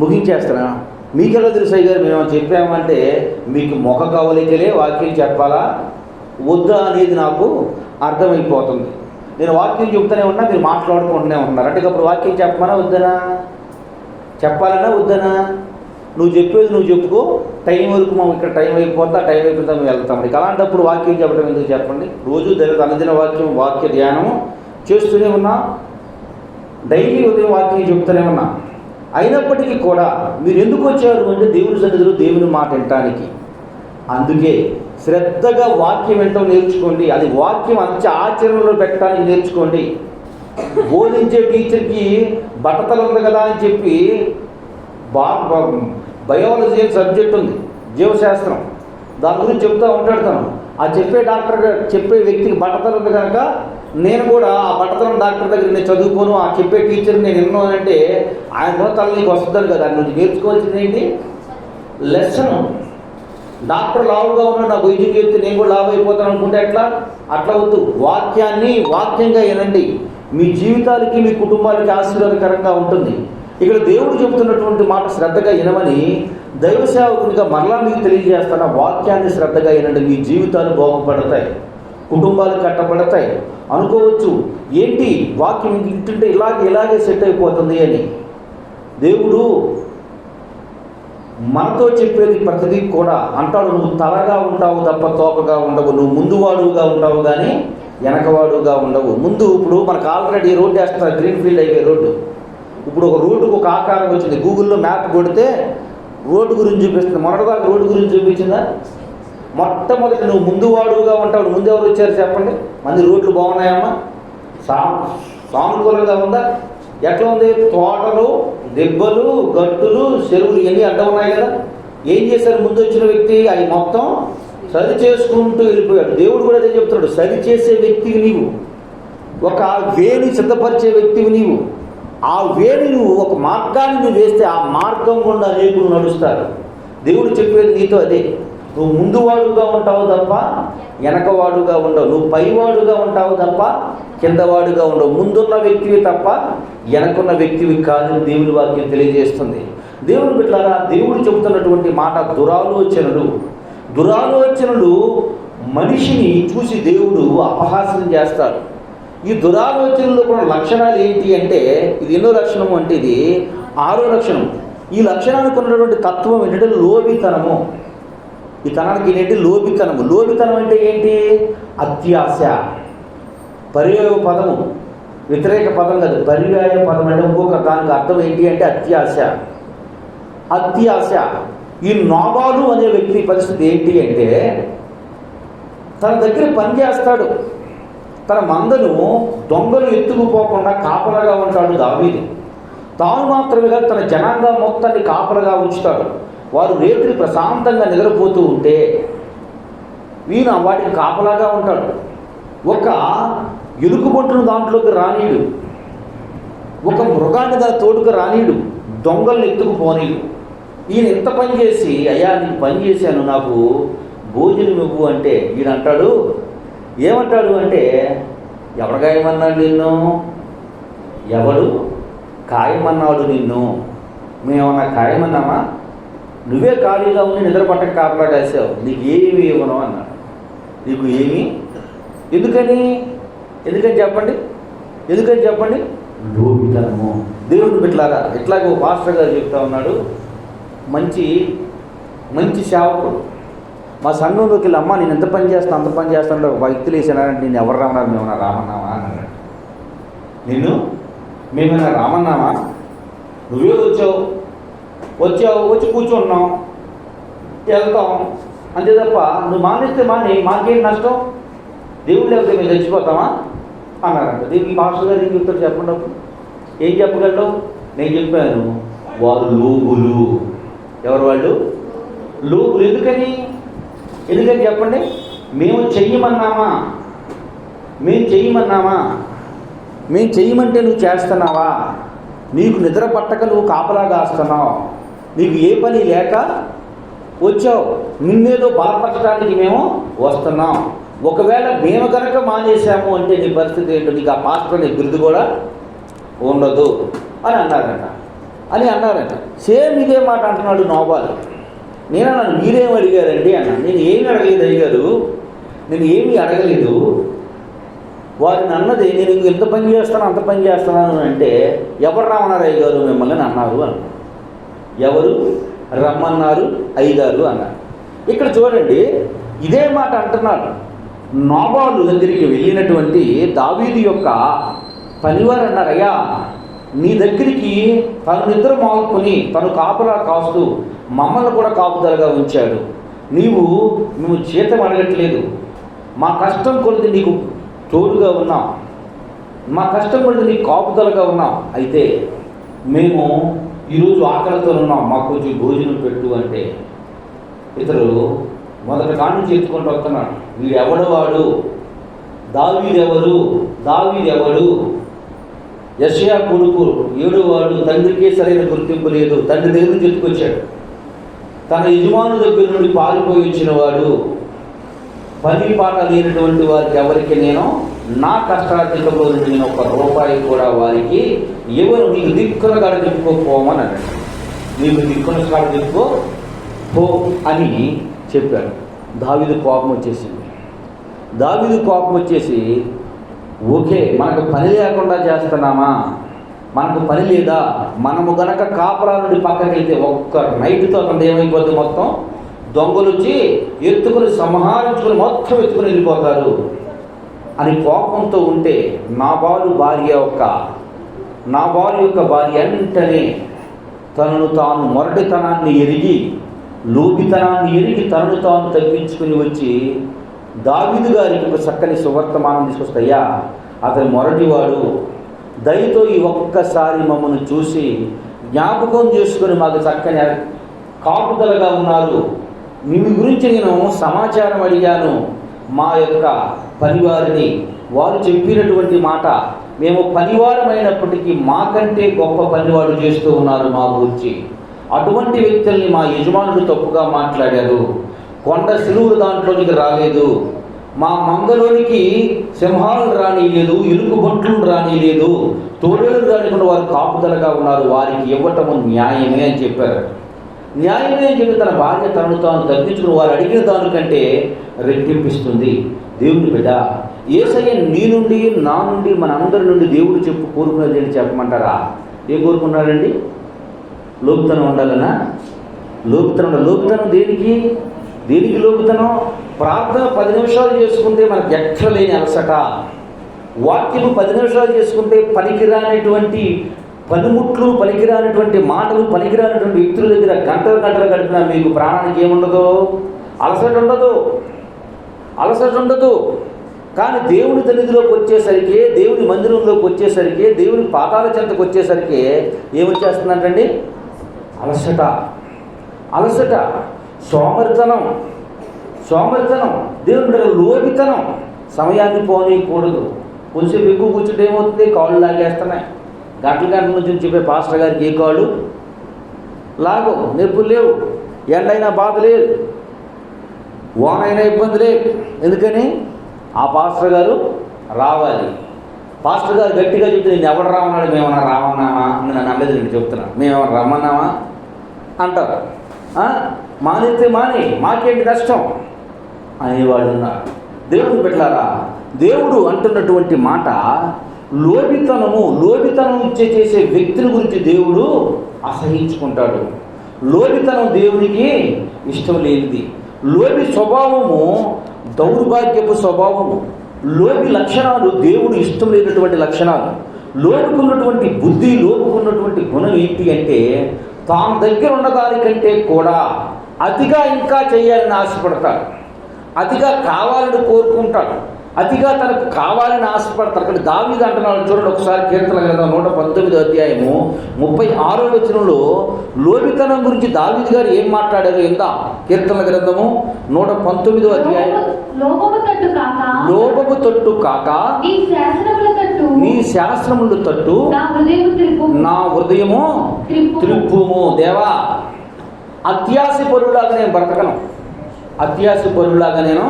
ముగించేస్తున్నాను. మీకెలా తెలుసు అయ్యారు మేము చెప్పామంటే మీకు ముఖ కవలికలే వాక్యం చెప్పాలా వద్దా అనేది నాకు అర్థమైపోతుంది. నేను వాక్యం చెప్తూనే ఉన్నా, మీరు మాట్లాడుకుంటూనే ఉంటున్నారు. అంటే అప్పుడు వాక్యం చెప్పమనా వద్దనా? చెప్పాలన్నా వద్దనా? నువ్వు చెప్పేది నువ్వు చెప్పుకో, టైం వరకు మనం ఇక్కడ టైం అయిపోతా, టైం అయిపోతా మేము వెళ్తాం. ఇక అలాంటప్పుడు వాక్యం చెప్పడం ఎందుకు చెప్పండి? రోజు అనుదిన వాక్య ధ్యానము చేస్తూనే ఉన్నా, డైలీ ఉదయం వాక్యం చెప్తూనే ఉన్నా. అయినప్పటికీ కూడా మీరు ఎందుకు వచ్చారు అంటే దేవుని సన్నిధిలో దేవుని మాట వినటానికి. అందుకే శ్రద్ధగా వాక్యం వినటం నేర్చుకోండి. అది వాక్యం అంచె ఆచరణలో పెట్టడానికి నేర్చుకోండి. బోధించే టీచర్కి బట్టతలు ఉంది కదా అని చెప్పి బయాలజీ సబ్జెక్ట్ ఉంది, జీవశాస్త్రం, దాని గురించి చెప్తూ ఉంటాడుతాను. ఆ చెప్పే వ్యక్తికి బట్టతలు ఉంది కనుక నేను కూడా ఆ బట్టతలం డాక్టర్ దగ్గర నేను చదువుకోను, ఆ చెప్పే టీచర్ నేను విన్నాను అంటే ఆయన తల నీకు వస్తుందని కదా. నువ్వు నేర్చుకోవాల్సింది ఏంటి? లెసన్. డాక్టర్ లావుగా ఉన్నాడు, నాకు వైద్యం చెప్తే నేను కూడా లావు అయిపోతాను అనుకుంటే అట్లా వద్దు. వాక్యంగా వినండి. మీ జీవితాలకి మీ కుటుంబాలకి ఆశీర్వాదకరంగా ఉంటుంది. ఇక్కడ దేవుడు చెబుతున్నటువంటి మాట శ్రద్ధగా వినమని దైవ సేవకునిగా మరలా మీకు తెలియజేస్తాను. వాక్యాన్ని శ్రద్ధగా వినండి. మీ జీవితాలు బాగుపడతాయి, కుటుంబాలు కట్టబడతాయి. అనుకోవచ్చు ఏంటి వాక్యం ఇంటుంటే ఇలాగే సెట్ అయిపోతుంది అని. దేవుడు మనతో చెప్పేది ప్రతిదీ కూడా అంటాడు, నువ్వు తలగా ఉంటావు తప్ప తోకగా ఉండవు, నువ్వు ముందువాడుగా ఉంటావు కానీ వెనకవాడుగా ఉండవు. ఇప్పుడు మనకు ఆల్రెడీ రోడ్డు వేస్తున్నారు, గ్రీన్ ఫీల్డ్ హైవే రోడ్డు. ఇప్పుడు ఒక రోడ్డుకు ఒక ఆకారం వచ్చింది. గూగుల్లో మ్యాప్ కొడితే రోడ్డు గురించి చూపిస్తుంది. మొన్నటిదాకా రోడ్డు గురించి చూపించిందా? మొట్టమొదటి నువ్వు ముందువాడుగా ఉంటావు. ముందు ఎవరు వచ్చారు చెప్పండి? మంది రోడ్లు బాగున్నాయమ్మా? సానుకూలంగా ఉందా? ఎట్లా ఉంది? తోటలు, దెబ్బలు, గట్టులు, చెరువులు ఇవన్నీ అడ్డం ఉన్నాయి కదా. ఏం చేశారు ముందు వచ్చిన వ్యక్తి? అవి మొత్తం సరి చేసుకుంటూ వెళ్ళిపోయాడు. దేవుడు కూడా అదే చెప్తున్నాడు, సరి చేసే వ్యక్తివి నీవు, ఒక వేని సిద్ధపరిచే వ్యక్తివి నీవు. ఆ వేని నువ్వు ఒక మార్గాన్ని నువ్వు వేస్తే ఆ మార్గం గుండా అనేకులు నడుస్తారు. దేవుడు చెప్పేది నీతో అదే. నువ్వు ముందువాడుగా ఉంటావు తప్ప వెనకవాడుగా ఉండవు. నువ్వు పైవాడుగా ఉంటావు తప్ప కిందవాడుగా ఉండవు. ముందున్న వ్యక్తివి తప్ప వెనకున్న వ్యక్తివి కాదని దేవుని వాక్యం తెలియజేస్తుంది. దేవుని బిడ్డలారా, దేవుడు చెబుతున్నటువంటి మాట దురాలోచనలు మనిషిని చూసి దేవుడు అపహాస్యం చేస్తాడు. ఈ దురాలోచనలో కూడా లక్షణాలు ఏంటి అంటే, ఇది ఎన్నో లక్షణము అంటే ఇది 6వ లక్షణం. ఈ లక్షణానికి ఉన్నటువంటి తత్వం ఏంటంటే లోబితనము. ఈ తనానికి ఏంటి? లోబితనము. లోబితనం అంటే ఏంటి? అత్యాశ. పర్యాయ పదము, వ్యతిరేక పదం కాదు, పర్యాయ పదం అంటే ఇంకొక దానికి అర్థం ఏంటి అంటే అత్యాశ. ఈ నాబాలు అనే వ్యక్తి పరిస్థితి ఏంటి అంటే, తన దగ్గర పనిచేస్తాడు, తన మందను దొంగలు ఎత్తుకుపోకుండా కాపలగా ఉంటాడు దావీదు. తాను మాత్రమే కాదు, తన జనాంగం మొత్తాన్ని కాపలగా ఉంచుతాడు. వారు రేత్రి ప్రశాంతంగా నిద్రపోతూ ఉంటే ఈయన వాటికి కాపలాగా ఉంటాడు. ఒక ఎలుగుబంటును దాంట్లోకి రానీయుడు, ఒక మృగాన్ని దాని తోడుకు రానీయుడు, దొంగలను ఎత్తుకుపోనీయుడు. ఈయన ఎంత పని చేసి, అయ్యా నీకు పని చేశాను, నాకు భోజనం ఇవ్వు అంటే ఈయన అంటాడు, ఏమంటాడు అంటే, ఎవడు గాయమన్నాడు నిన్ను? ఎవడు ఖాయమన్నాడు నిన్ను? మేమన్నా ఖాయమన్నామా? నువ్వే ఖాళీగా ఉండి నిద్ర పట్టక కాపలా కాసావు, నీకు ఏమి ఇవ్వను అన్నాడు. నీకు ఏమి? ఎందుకని చెప్పండి? లోబితనము. దేవుని బిడ్డలారా, ఇట్లాగే ఓ పాస్టర్ గారు చెప్తా ఉన్నాడు, మంచి సేవకుడు. మా సంఘంలోకి వెళ్ళి, అమ్మ నేను ఎంత పని చేస్తాను అంత పని చేస్తాను, ఒక వ్యక్తులు వేసినారంటే నేను ఎవరు రామన్నారు? మేము రామన్నావా అన్నాడు. మేమైనా రామన్నామా? నువ్వే వచ్చి కూర్చున్నాం, వెళ్తాం అంతే తప్ప నువ్వు మానేస్తే మాకేం నష్టం? దేవుడు లేకపోతే మేము చచ్చిపోతామా అన్నారంట. దీనికి మాస్టర్ గారు ఏం చెప్తారు చెప్పండి? ఏం చెప్పగలవు? నేను చెప్పాను, వారు లోబులు. ఎవరు వాళ్ళు? లోబులు. ఎందుకని చెప్పండి? మేము చెయ్యమన్నామా? మేము చెయ్యమంటే నువ్వు చేస్తున్నావా? నీకు నిద్ర పట్టక నువ్వు కాపలా కాస్తున్నావు, నీకు ఏ పని లేక వచ్చావు, నిన్నేదో బలపరచడానికి మేము వస్తున్నాం. ఒకవేళ మేము కనుక మానేసాము అంటే నీ పరిస్థితి ఏంటో, నీకు ఆ పాస్టర్ నీ బిరుదు కూడా ఉండదు అని అన్నారంట. సేమ్ ఇదే మాట అంటున్నాడు నోబాలు. నేనన్నాను, మీరేం అడిగారండి అన్నాను. నేను ఏమి అడగలేదు అయ్యారు, నేను ఏమీ అడగలేదు. వారిని అన్నది నేను ఎంత పని చేస్తాను అంత పని చేస్తున్నాను అంటే, ఎవరు రమ్మన్నారు అయ్యగారు మిమ్మల్ని అన్నారు అన్నారు. ఎవరు రమ్మన్నారు అయ్యగారు అన్నారు. ఇక్కడ చూడండి, ఇదే మాట అంటున్నాడు. నోబాలు దగ్గరికి వెళ్ళినటువంటి దావీదు యొక్క పనివారు అన్నారు, అయ్యా నీ దగ్గరికి తను నిద్ర మాల్కొని తను కాపలా కాస్తూ మమ్మల్ని కూడా కాపుదలగా ఉంచాడు. మేము జీతం అడగట్లేదు, మా కష్టం కొలిది నీకు తోడుగా ఉన్నాం, మా కష్టం కొలిది నీకు కాపుదలగా ఉన్నాం. అయితే మేము ఈరోజు ఆకలితో ఉన్నాం, మాకు కొంచెం భోజనం పెట్టు అంటే ఇతరు మొదటి కాడి నుంచి ఎత్తుకుంటూ వస్తున్నాడు. వీడెవడు వాడు? దావీదెవడు? యెషయా కొడుకు, 7వ వాడు, తండ్రికే సరైన గుర్తింపు లేదు, తండ్రి దగ్గర నుంచి ఎత్తుకొచ్చాడు, తన యజమాను దగ్గర నుండి పారిపోయి వచ్చిన వాడు, పని పాట లేనటువంటి వారికి ఎవరికి నేను నా కష్టార్జితంలో నుండి నేను ₹1 కూడా వారికి ఎవరు నీకు దిక్కుల కాడ తిప్పుకోపోమని అన్నాడు. నీకు దిక్కుల కాడ తిప్పుకో పో అని చెప్పాడు. దావీదు కోపం వచ్చేసి ఓకే, మనకు పని లేకుండా చేస్తున్నామా? మనకు పని లేదా? మనము గనక కాపలా నుండి పక్కకి వెళ్తే ఒక్క నైట్తో అతను ఏమైపోద్ది, మొత్తం దొంగలు వచ్చి ఎత్తుకుని సంహరించుకుని మొత్తం ఎత్తుకుని వెళ్ళిపోతారు అని కోపంతో ఉంటే, నాబాలు యొక్క భార్య వెంటనే తనను తాను మొరటితనాన్ని ఎరిగి, లోబితనాన్ని ఎరిగి తనను తాను తగ్గించుకుని వచ్చి దావీదు గారికి ఒక చక్కని సువర్తమానం తీసుకొస్తాయా, అతని మొరటివాడు, దయతో ఈ ఒక్కసారి మమ్మల్ని చూసి జ్ఞాపకం చేసుకుని మాకు చక్కని కాపుదలగా ఉన్నారు, మీ గురించి నేను సమాచారం అడిగాను, మా యొక్క పనివారిని, వారు చెప్పినటువంటి మాట, మేము పనివారమైనప్పటికీ మాకంటే గొప్ప పనివాడు చేస్తూ ఉన్నారు మా గురించి. అటువంటి వ్యక్తుల్ని మా యజమానుడు తప్పుగా మాట్లాడారు, కొండ సిలువులు దాంట్లోనికి రాలేదు, మా మందలోనికి సింహాలు రానిలేదు, ఎలుగు బంట్లు రానిలేదు, తోడేలు రానికుండా వారు కాపుదలగా ఉన్నారు, వారికి ఇవ్వటము న్యాయమే అని చెప్పారు. న్యాయమే అని చెప్పి తన భార్య తనను తాను తగ్గించుకుని వారు అడిగిన దానికంటే రెట్టింపిస్తుంది. దేవుని బిడ్డ, యేసయ్య నీ నుండి నా నుండి మనందరి నుండి దేవుడు కోరుకున్నది ఏంటి చెప్పమంటారా? ఏం కోరుకున్నాడండి? లోపుతనం ఉండాలనా? లోపుతనం దేనికి లోపుతనం? ప్రార్థన 10 నిమిషాలు చేసుకుంటే మనకు ఎక్కడ లేని అలసట, వాక్యము 10 నిమిషాలు చేసుకుంటే పనికిరానటువంటి పనిముట్లు, పనికిరానటువంటి మాటలు, పనికిరానటువంటి వ్యక్తుల దగ్గర గంటలు గడిపినా మీకు ప్రాణానికి ఏముండదు? అలసట ఉండదు. కానీ దేవుని సన్నిధిలోకి వచ్చేసరికి, దేవుని మందిరంలోకి వచ్చేసరికి, దేవుని పాదాల చెంతకు వచ్చేసరికి ఏమొచ్చేస్తుందంటండి? అలసట, సోమరితనం, దేవుని లోబితనం. సమయాన్ని పోనీయకూడదు. కొంచెం ఎక్కువ కూర్చుంటే ఏమవుతుంది? కాళ్ళు లాగేస్తున్నాయి. గంటల నుంచి చెప్పే పాస్టర్ గారికి ఏ కాళ్ళు లాగో, నొప్పులు లేవు, ఎండైనా బాధ లేదు, ఓనైనా ఇబ్బంది లేదు. ఎందుకని? ఆ పాస్టర్ గారు రావాలి. పాస్టర్ గారు గట్టిగా చెప్తే నేను ఎవడు రామన్నాడు, మేమన్నా రామన్నామా అని నన్ను అమ్మేది, నేను చెప్తున్నా, మేమన్నా రమ్మన్నామా అంటారు. మానేస్తే మాకేంటి కష్టం అనేవాడు ఉన్నారు. దేవుడు పెట్టారా? దేవుడు అంటున్నటువంటి మాట లోబితనం చేసే వ్యక్తిని గురించి దేవుడు అసహించుకుంటాడు. లోబితనం దేవునికి ఇష్టం లేనిది. లోబి స్వభావము దౌర్భాగ్యపు స్వభావము. లోబి లక్షణాలు దేవుడు ఇష్టం లేనటువంటి లక్షణాలు. లోపుకున్నటువంటి బుద్ధి, లోపుకున్నటువంటి గుణం ఏంటి అంటే తాను దగ్గర ఉన్నదానికంటే కూడా అతిగా ఇంకా చేయాలని ఆశపడతాడు, అతిగా కావాలని కోరుకుంటాడు, అతిగా తనకు కావాలని ఆశపడతాడు. అక్కడ దావీదు అంటున్నాడు చూడండి ఒకసారి, కీర్తన గ్రంథం 119వ అధ్యాయము 36వ వచనంలో లోబితనం గురించి దావీదు గారు ఏం మాట్లాడారు ఎందా? కీర్తన గ్రంథము 119వ అధ్యాయం. లోబము తట్టు కాక నీ శాస్త్రములు తట్టు నా హృదయము త్రిప్పుము. దేవా, అత్యాశ పరులాగా నేను బ్రతకను, అత్యాశ పరులాగా నేను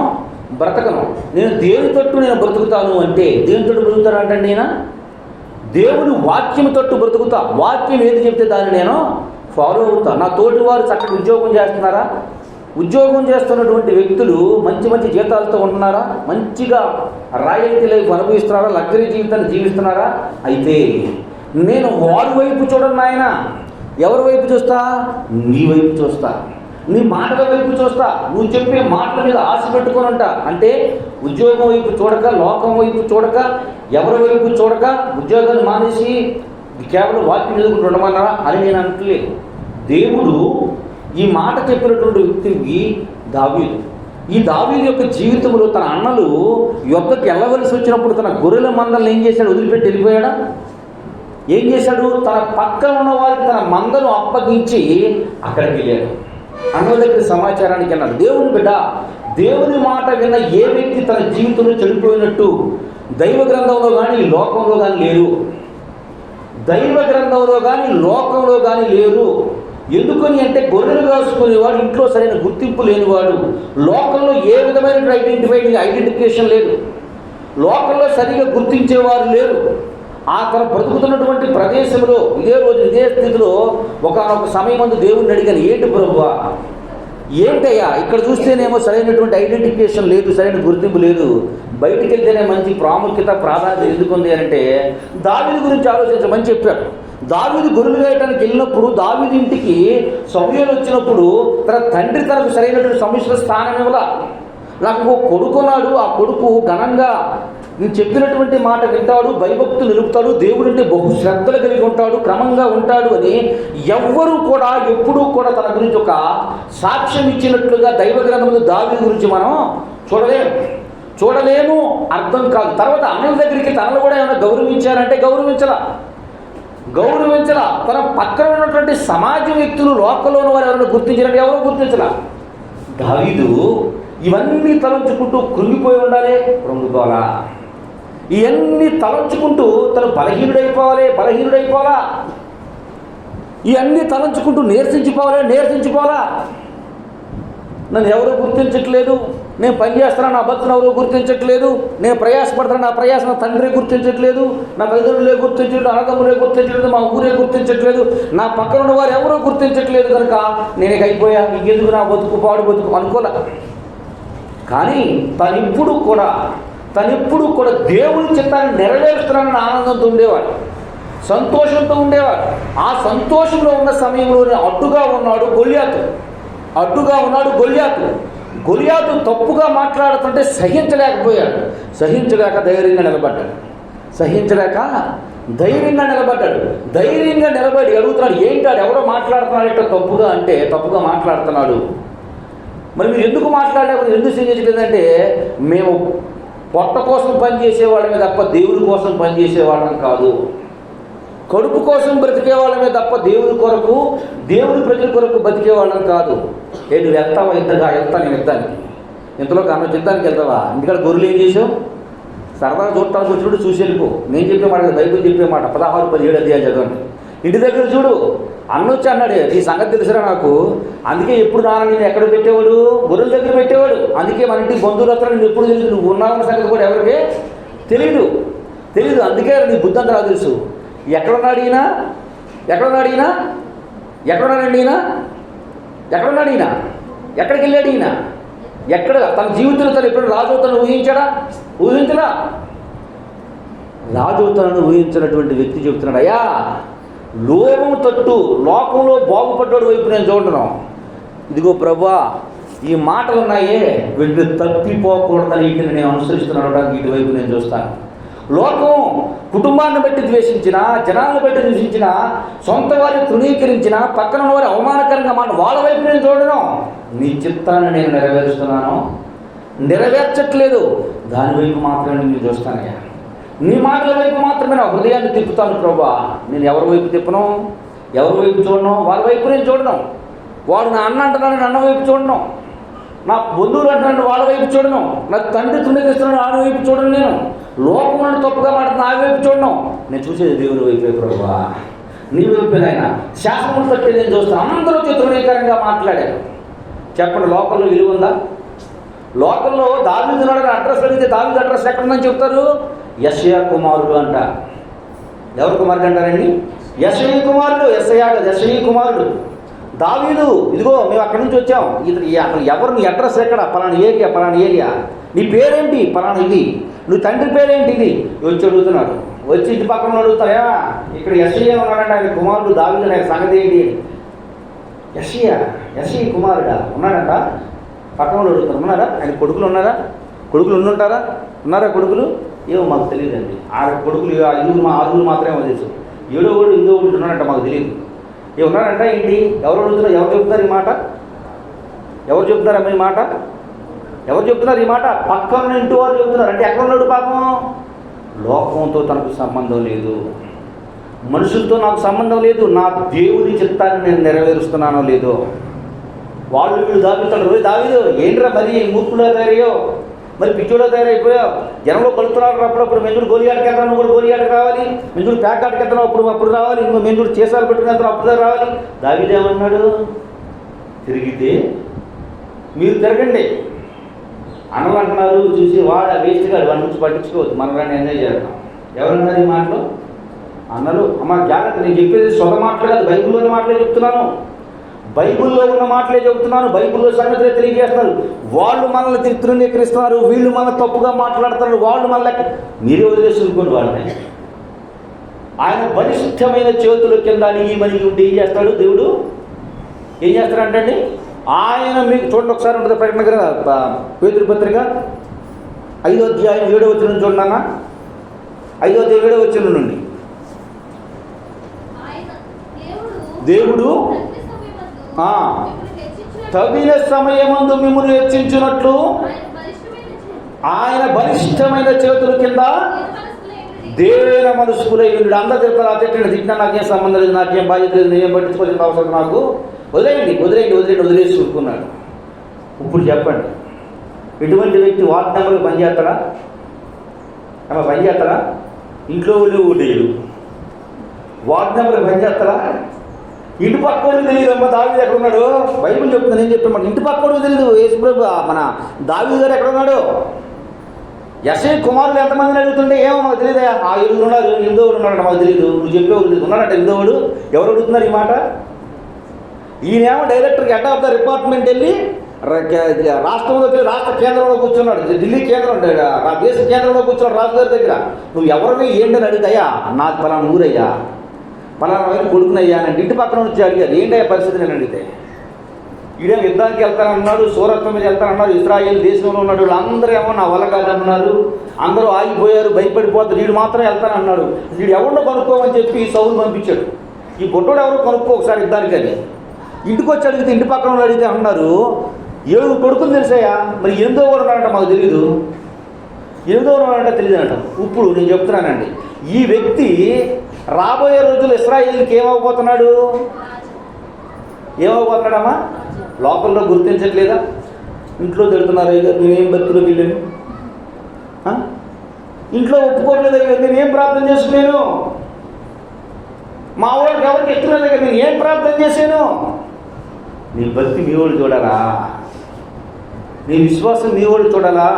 బ్రతకను. నేను దేని తట్టు నేను బ్రతుకుతాను అంటే, దేని తట్టు బ్రతుకుతాను అంటే నేను దేవుని వాక్యం తట్టు బ్రతుకుతా. వాక్యం ఏది చెప్తే దాన్ని నేను ఫాలో అవుతా. నా తోటి వారు చక్కటి ఉద్యోగం చేస్తున్నారా? ఉద్యోగం చేస్తున్నటువంటి వ్యక్తులు మంచి మంచి జీతాలతో ఉంటున్నారా? మంచిగా రాయల్టీ లైఫ్ అనుభవిస్తున్నారా? లగ్జరీ జీవితాన్ని జీవిస్తున్నారా? అయితే నేను వారి వైపు చూడను నాయన. ఎవరి వైపు చూస్తా? నీ వైపు చూస్తా, నీ మాటల వైపు చూస్తా. నువ్వు చెప్పే మాటల మీద ఆశ పెట్టుకొని ఉంటా. అంటే ఉద్యోగం వైపు చూడక, లోకం వైపు చూడక, ఎవరి వైపు చూడక ఉద్యోగాన్ని మానేసి కేవలం వాక్యం చదువుకుంటూ ఉండమన్నారా అని నేను అంటలేదు. దేవుడు ఈ మాట చెప్పినటువంటి వ్యక్తికి దావీదు. ఈ దావీదు యొక్క జీవితంలో తన అన్నలు యుద్ధకి వెళ్ళవలసి వచ్చినప్పుడు తన గొర్రెల మందలను ఏం చేశాడు? వదిలిపెట్టి వెళ్ళిపోయాడా? ఏం చేశాడు? తన పక్కన ఉన్న వారికి తన మందను అప్పగించి అక్కడికి వెళ్ళాడు. అన్నల దగ్గర సమాచారానికి అన్నాడు. దేవుని బిడ్డ, దేవుని మాట విన్న ఏ వ్యక్తి తన జీవితంలో చెడిపోయినట్టు దైవ గ్రంథంలో కానీ లోకంలో కానీ లేరు. దైవ గ్రంథంలో కానీ లోకంలో కానీ లేరు. ఎందుకని అంటే గొర్రెలు కాసుకునేవాడు ఇంట్లో సరైన గుర్తింపు లేనివాడు, లోకంలో ఏ విధమైన ఐడెంటిఫికేషన్ లేదు, లోకంలో సరిగా గుర్తించేవారు లేరు. ఆ తన బ్రతుకుతున్నటువంటి ప్రదేశంలో ఇదే రోజు ఇదే స్థితిలో ఒకనొక సమయం ముందు దేవుడిని అడిగాను, ఏంటి ప్రభువా, ఏంటయ్యా ఇక్కడ చూస్తేనేమో సరైనటువంటి ఐడెంటిఫికేషన్ లేదు, సరైన గుర్తింపు లేదు, బయటికి వెళ్తేనే మంచి ప్రాముఖ్యత ప్రాధాన్యత ఎందుకుంది అంటే దావీదు గురించి ఆలోచించమని చెప్పాడు. దావీదు గొర్రెలు వేయడానికి వెళ్ళినప్పుడు దావీదు ఇంటికి సమూయేలు వచ్చినప్పుడు తన తండ్రి తనకు సరైనటువంటి సముచిత స్థానం ఇవ్వాల. నాకు ఒక కొడుకున్నాడు, ఆ కొడుకు ఘనంగా నేను చెప్పినటువంటి మాట వింటాడు, భయభక్తులు నిలుపుతాడు, దేవుడు అంటే బహు శ్రద్ధలు కలిగి ఉంటాడు, క్రమంగా ఉంటాడు అని ఎవ్వరూ కూడా ఎప్పుడూ కూడా తన గురించి ఒక సాక్ష్యం ఇచ్చినట్లుగా దైవ గ్రంథంలో దావీదు గురించి మనం చూడలేము, అర్థం కాదు. తర్వాత అన్నల దగ్గరికి తనలు కూడా ఏమైనా గౌరవించారంటే గౌరవించలా. తన పక్కన ఉన్నటువంటి సమాజ వ్యక్తులు లోకంలో ఉన్న వారు ఎవరైనా గుర్తించారంటే ఎవరో గుర్తించలా. దావీదు ఇవన్నీ తలంచుకుంటూ కృంగిపోయి ఉండాలి, కృంగిపోవాలా? ఇవన్నీ తలంచుకుంటూ తను బలహీనుడైపోవాలా? ఇవన్నీ తలంచుకుంటూ నీరసించిపోవాలా? నన్ను ఎవరో గుర్తించట్లేదు, నేను పని చేస్తాను, నా భక్తులు ఎవరో గుర్తించట్లేదు, నేను ప్రయాసపడతాను, నా ప్రయాస నా తండ్రి గుర్తించట్లేదు, నా తల్లిదండ్రులే గుర్తించట్లేదు, అన్నదమ్ములే గుర్తించట్లేదు, మా ఊరే గుర్తించట్లేదు, నా పక్కన ఉన్న వారు ఎవరో గుర్తించట్లేదు కనుక నేను అయిపోయా, ఇంకెందుకు నా పాడు బతుకు అనుకోలే. కానీ తనిప్పుడు కూడా దేవుని చిత్తాన్ని నెరవేరుస్తున్నానని ఆనందంతో ఉండేవాడు, సంతోషంతో ఉండేవాడు. ఆ సంతోషంలో ఉన్న సమయంలోనే అడ్డుగా ఉన్నాడు గొల్యాతు. గొల్యాతు తప్పుగా మాట్లాడుతుంటే సహించలేక ధైర్యంగా నిలబడ్డాడు. ధైర్యంగా నిలబడి అడుగుతున్నాడు, ఏంటాడు ఎవరో మాట్లాడుతున్నాడు తప్పుగా మాట్లాడుతున్నాడు. మరి మీరు ఎందుకు మాట్లాడలేకపోతే ఎందుకు సహించలేదంటే మేము పొట్ట కోసం పనిచేసేవాళ్ళమే తప్ప దేవుడి కోసం పనిచేసేవాళ్ళం కాదు, కడుపు కోసం బ్రతికేవాళ్ళమే తప్ప దేవుడి ప్రజల కొరకు బతికేవాళ్ళం కాదు. నువ్వు వెళ్తావా? వెళ్తాను నేను యుద్ధానికి. ఇంతలోకి ఆమె యుద్ధానికి వెళ్తావా? ఇంటికాడ గొర్రెలు ఏం చేసావు? సరదాగా చూడటానికి వచ్చినప్పుడు చూసి వెళ్ళిపో. నేను చెప్పే మాట బైబిల్ చెప్పే మాట 16-17 అధ్యాయాలు చదవండి. ఇంటి దగ్గర చూడు, అన్నొచ్చి అన్నాడు, ఈ సంగతి తెలుసురా నాకు, అందుకే ఎప్పుడు నాన్న నేను ఎక్కడ పెట్టేవాడు? గొర్రెల దగ్గర పెట్టేవాడు. అందుకే మన ఇంటికి బంధువులు వస్తారు, నేను ఎప్పుడు తెలియదు, నువ్వు ఉన్నావన్న సంగతి కూడా ఎవరికి తెలియదు. అందుకే నీ బుద్ధి అంతా నాకు తెలుసు. ఎక్కడున్నాడు ఈయన? ఎక్కడికి వెళ్ళాడు ఈయన? తన జీవితంలో తను ఎప్పుడు రాజవుతాను ఊహించలా? రాజవుతానని ఊహించినటువంటి వ్యక్తి చెబుతున్నాడు, అయ్యా లోకము తట్టు లోకంలో బాగుపడ్డాడు వైపు నేను చూడను. ఇదిగో ప్రభువా, ఈ మాటలు ఉన్నాయే వీటిని తప్పిపోకూడదని వీటిని నేను అనుసరిస్తున్నాను, ఇటువైపు నేను చూస్తాను. లోకం కుటుంబాన్ని బట్టి ద్వేషించిన, జనాలను బట్టి ద్వేషించిన, సొంత వారిని తృణీకరించిన, పక్కన వారి అవమానకరంగా మాట వాళ్ళ వైపు నేను చూడను. నీ చిత్తాన్ని నేను నెరవేరుస్తున్నాను, నెరవేర్చట్లేదు, దాని వైపు మాత్రమే నేను చూస్తానయ్యా. నీ మాటల వైపు మాత్రమే నా హృదయాన్ని తిప్పుతాను ప్రభా. నేను ఎవరి వైపు తిప్పను, ఎవరి వైపు చూడను, వారి వైపు నేను చూడను. వాడు నా అన్న అంటున్నాను, అన్న వైపు చూడను. నా బంధువులు అంటున్నాను, వాళ్ళ వైపు చూడను. నా తండ్రి తృణీకరిస్తున్నాను, ఆడ వైపు చూడను. నేను లోకం తప్పుగా మాట్లాడుతున్నా, ఆ వైపు చూడను. నేను చూసేది దేవుని వైపే ప్రభా, నీ వైపేనైనా. శాసనం తట్టి నేను చూస్తాను. అందరూ తృణీకరంగా మాట్లాడారు. చెప్పండి, లోకంలో విలువ ఉందా? లోకంలో దావీదు అడ్రస్ అడిగితే దావీదు అడ్రస్ ఎక్కడుందని చెప్తారు? యెషయా కుమారుడు అంట. ఎవరు కుమారుడు అంటారండి? యెషయా కుమారుడు. యెషయా కుమారుడు దావీదు. ఇదిగో మేము అక్కడి నుంచి వచ్చాం. అసలు ఎవరు, నీ అడ్రస్ ఎక్కడ? పలానా ఏరియా. నీ పేరేంటి? పలానా ఇది. నువ్వు తండ్రి పేరేంటి? ఇది. వచ్చి అడుగుతున్నాడు. వచ్చి ఇంటి పక్కన అడుగుతాయా, ఇక్కడ యెషయా ఉన్నాడంటే ఆయన కుమారుడు దావీదు, ఆయన సంగతి ఏంటి? యెషయా కుమారుడా ఉన్నాడంట. పక్కన అడుగుతారు, ఉన్నారా? ఆయన కొడుకులు ఉన్నారా? కొడుకులు ఉండుంటారా? ఉన్నారా కొడుకులు? ఏమో మాకు తెలియదండి. ఆ కొడుకులు ఆరుగురు మాత్రమే తెలుసు. ఏడో కూడా ఇందో ఒకటి ఉన్నాడంట, మాకు తెలియదు. ఉన్నాడంట ఏంటి? ఎవరు అడుగుతున్నారు? ఎవరు చెప్తున్నారు ఈ మాట? ఎవరు చెప్తున్నారమ్మ ఈ మాట? ఎవరు చెప్తున్నారు ఈ మాట? పక్కన ఇంటి వారు చెప్తున్నారు. అంటే ఎక్కడ ఉన్నాడు పాపం? లోకంతో తనకు సంబంధం లేదు, మనుషులతో నాకు సంబంధం లేదు. నా దేవుని చిత్తాన్ని నేను నెరవేరుస్తున్నానో లేదో. వాళ్ళు వీళ్ళు దాగుతాడు. రోజు దావీదు ఏంట్రా మరి మూర్ఖుడా తయారయ్యో, మరి పిచ్చోడా తయారైపోయావు, జనంలో కలుపుతున్నారు. అప్పుడప్పుడు మెంజుడు గోలియాడికి వెళ్తాను, నువ్వు కూడా గోలియాడికి రావాలి. మెంజుడు ప్యాకాడికి వెళ్తాను, అప్పుడు రావాలి. ఇంకో మెంజుడు చేసాలు పెట్టుకుని వెళ్తాను, అప్పుడు రావాలి. దావీదు ఏమన్నాడు? తిరిగితే మీరు తిరగండి. అన్నలు అంటున్నారు చూసి, వాడు వేస్ట్ కాదు, వాడి నుంచి పట్టించుకోవద్దు, మనం రాని ఎంజాయ్ చేస్తాం. ఎవరన్నారు ఈ మాటలు? అన్నలు. అమ్మ జాగ్రత్త, నేను చెప్పేది సొంత మాటలు కాదు, బైబిల్లోని మాటలే చెప్తున్నాను. బైబిల్లో ఉన్న మాటలే చెబుతున్నాను. బైబిల్లో సంగతులే తెలియజేస్తున్నారు. వాళ్ళు మనల్ని తృణీకరిస్తున్నారు, వీళ్ళు మనల్ని తప్పుగా మాట్లాడుతున్నారు, వాళ్ళు మనల్ని మీరే వదిలేసుకుని వాళ్ళని. ఆయన బలిష్టమైన చేతుల కింద మనకి ఉంటే ఏం చేస్తాడు దేవుడు? ఏం చేస్తాడంటండి? ఆయన మీకు చూడండి ఒకసారి ఉంటుంది ప్రకటన పేతురు పత్రిక 5వ అధ్యాయం 7వ వచనం చూడండి అన్న. 5వ అధ్యాయం 7వ వచనం నుండి, దేవుడు తగిన సమయమందు మిమ్మల్ని హెచ్చించినట్లు ఆయన బలిష్టమైన చేతుల కింద దేవైన మనస్కులై ఉండి. అందరూ చెప్తారు, ఆ తిట్టినా నాకేం సంబంధం లేదు, నాకేం బాధ్యత లేదు, నేనేం పట్టించుకోవాల్సిన అవసరం నాకు, వదిలేసి చూసుకున్నాడు. ఇప్పుడు చెప్పండి, ఎటువంటి వ్యక్తి వార్డు నెంబర్కి పనిచేస్తాడా? పనిచేస్తాడా? ఇంట్లో ఉండేది వార్డు నెంబర్కి పనిచేస్తాడా? ఇంటి పక్కోడు తెలియదు. అమ్మ దావీదు ఎక్కడ ఉన్నాడు? బైబిల్ చెప్తుంది, నేను చెప్పాను. ఇంటి పక్కోడు తెలియదు. యేసుప్రభు మన దావీదు గారు ఎక్కడ ఉన్నాడు? యెషయా కుమారులు ఎంతమందిని అడుగుతుంటే ఏమో మాకు తెలియదు. ఆ 7 ఉన్నారు, 8వ ఉన్నాడు మాకు తెలియదు. నువ్వు చెప్పేవాడు తెలియదు. ఉన్నాడంట 8వ. ఎవరు అడుగుతున్నారు ఈ మాట? ఈయనేమో డైరెక్టర్కి హెడ్ ఆఫ్ ద డిపార్ట్మెంట్ వెళ్ళి రాష్ట్రంలో రాష్ట్ర కేంద్రంలో కూర్చున్నాడు. ఢిల్లీ కేంద్రం, దేశ కేంద్రంలో కూర్చున్నాడు రాజుగారి దగ్గర. నువ్వు ఎవరిని ఏంటని అడుగుతాయా? నాకు పలానా ఊరయ్యా, పలానా వైపు కొడుకునయ్యా అని ఇంటి పక్కన వచ్చి అడిగారు. ఏంటయ్యా పరిస్థితి నేను అడిగితే, ఈడేమో యుద్ధానికి వెళ్తానన్నారు, సూరత్వం మీద వెళ్తానన్నారు, ఇజ్రాయేల్ దేశంలో ఉన్నాడు. వీళ్ళందరూ ఏమో నా వల్ల కాదన్నారు, అందరూ ఆగిపోయారు, భయపడిపోతారు, వీడు మాత్రం వెళ్తానన్నాడు. వీడు ఎవరినో కనుక్కోమని చెప్పి సౌలు పంపించాడు. ఈ బొట్టోడు ఎవరో కనుక్కో ఒకసారి యుద్ధానికి అని. ఇంటికి వచ్చి అడిగితే, ఇంటి పక్కన అడిగితే అన్నారు 7 కొడుకులు తెలిసాయా, మరి 8వ వాడు ఉన్నాడంట మాకు తెలీదు, 8వ వాడంటే తెలియదు అంట. ఇప్పుడు నేను చెప్తున్నానండి, ఈ వ్యక్తి రాబోయే రోజులు ఇశ్రాయేలుకి ఏమవబోతున్నాడు? ఏమవబోతున్నాడమ్మా? లోపల్లో గుర్తించట్లేదా? ఇంట్లో తిడుతున్నారు, నేనేం భక్తులకు వెళ్ళాను, ఇంట్లో ఒప్పుకోవట్లేదు, నేనేం ప్రార్థన చేసుకున్నాను, మా వాళ్ళకి ఎవరికి ఎత్తున దగ్గర నేను ఏం ప్రార్థన చేశాను? నీ భక్తి మీ వాళ్ళు చూడాలా? నీ విశ్వాసం మీ వాళ్ళు చూడాలా?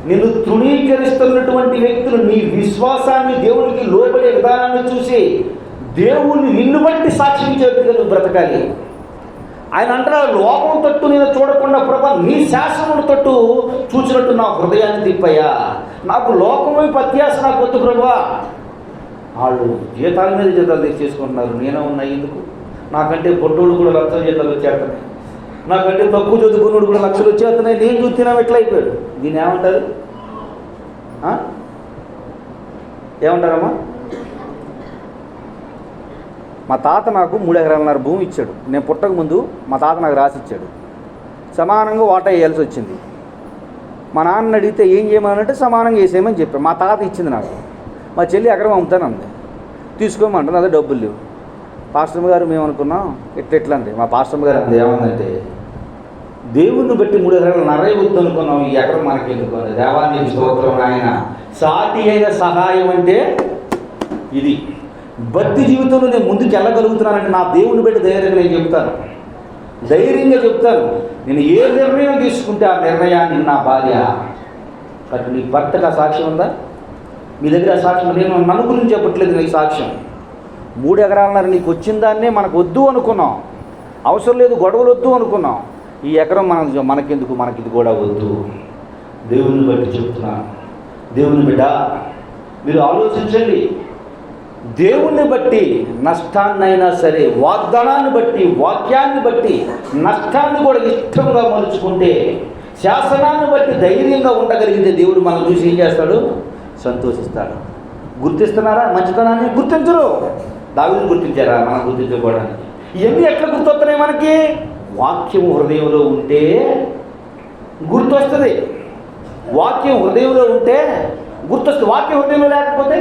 నిన్ను తృణీకరిస్తున్నటువంటి వ్యక్తులు నీ విశ్వాసాన్ని, దేవునికి లోబడే విధానాన్ని చూసి దేవుణ్ణి నిన్ను బట్టి సాక్ష్యం చెప్పి నువ్వు బ్రతకాలి. ఆయన అంటారు, లోకం తట్టు నేను చూడకుండా ప్రభా నీ శాసనం తట్టు చూసినట్టు నా హృదయాన్ని తిప్పయ్యా. నాకు లోకం వైపు అత్యాస నాకు వద్దు ప్రభా. వాళ్ళు జీతాల మీద జీతాలు తెచ్చేసుకుంటున్నారు, నేనే ఉన్నాయి ఎందుకు? నాకంటే పొట్టోడు కూడా లక్షల జీతాలు వచ్చేస్తున్నాయి, నాకంటే తక్కువ చదువుకున్నాడు కూడా లక్షలు వచ్చేస్తున్నాయి. నేను చూస్తున్నాం ఎట్లా అయిపోయాడు. దీన్ని ఏమంటారు? ఏమంటారమ్మా? మా తాత నాకు 3 ఎకరాలన్నర భూమి ఇచ్చాడు. నేను పుట్టక ముందు మా తాత నాకు రాసిచ్చాడు. సమానంగా వాటా వేయాల్సి వచ్చింది. మా నాన్న అడిగితే ఏం చేయమనంటే సమానంగా వేసేయమని చెప్పాను. మా తాత ఇచ్చింది నాకు. మా చెల్లి ఎకరం అమ్ముతానంది, తీసుకోమంటుంది. అదే డబ్బులు లేవు. పాస్టమ్ గారు మేము అనుకున్నాం ఎట్లా అండి. మా పాస్టమ్ గారు అంది ఏమందంటే, దేవుణ్ణి బట్టి 3 ఎకరాలు నర్రై వద్దు అనుకున్నాం, ఈ ఎకరం మనకి ఎందుకున్నది. దేవానికి స్తోత్రం ఆయన. సాటి అయిన సహాయం అంటే ఇది. భక్తి జీవితంలో నేను ముందుకు వెళ్ళగలుగుతున్నానంటే నా దేవుని బట్టి ధైర్యంగా నేను చెప్తాను, ధైర్యంగా చెప్తాను. నేను ఏ నిర్ణయం తీసుకుంటే ఆ నిర్ణయాన్ని నా భార్య అటు నీ భర్తకు ఆ సాక్ష్యం ఉందా? మీ దగ్గర ఆ సాక్ష్యం? నేను నన్ను గురించి చెప్పట్లేదు, నీ సాక్ష్యం. 3 ఎకరాలన్నర నీకు వచ్చిన దాన్నే మనకు వద్దు అనుకున్నాం, అవసరం లేదు, గొడవలు వద్దు అనుకున్నాం. ఈ ఎకరం మనకెందుకు, మనకి ఇది కూడా వద్దు. దేవుని బట్టి చెప్తున్నాను. దేవుని బిడ్డ మీరు ఆలోచించండి. దేవుణ్ణి బట్టి నష్టాన్నైనా సరే, వాగ్దానాన్ని బట్టి, వాక్యాన్ని బట్టి నష్టాన్ని కూడా ఇష్టంగా మలుచుకుంటే, శాసనాన్ని బట్టి ధైర్యంగా ఉండగలిగితే దేవుడు మనం చూసి ఏం చేస్తాడు? సంతోషిస్తాడు. గుర్తిస్తున్నారా మంచితనాన్ని? గుర్తించరు. దావీదు గుర్తించారా? మనం గుర్తించకూడదని. ఇవన్నీ ఎట్లా గుర్తొస్తున్నాయి మనకి? వాక్యం హృదయంలో ఉంటే గుర్తొస్తుంది. వాక్యం హృదయంలో ఉంటే గుర్తొస్తుంది. వాక్యం హృదయంలో లేకపోతే,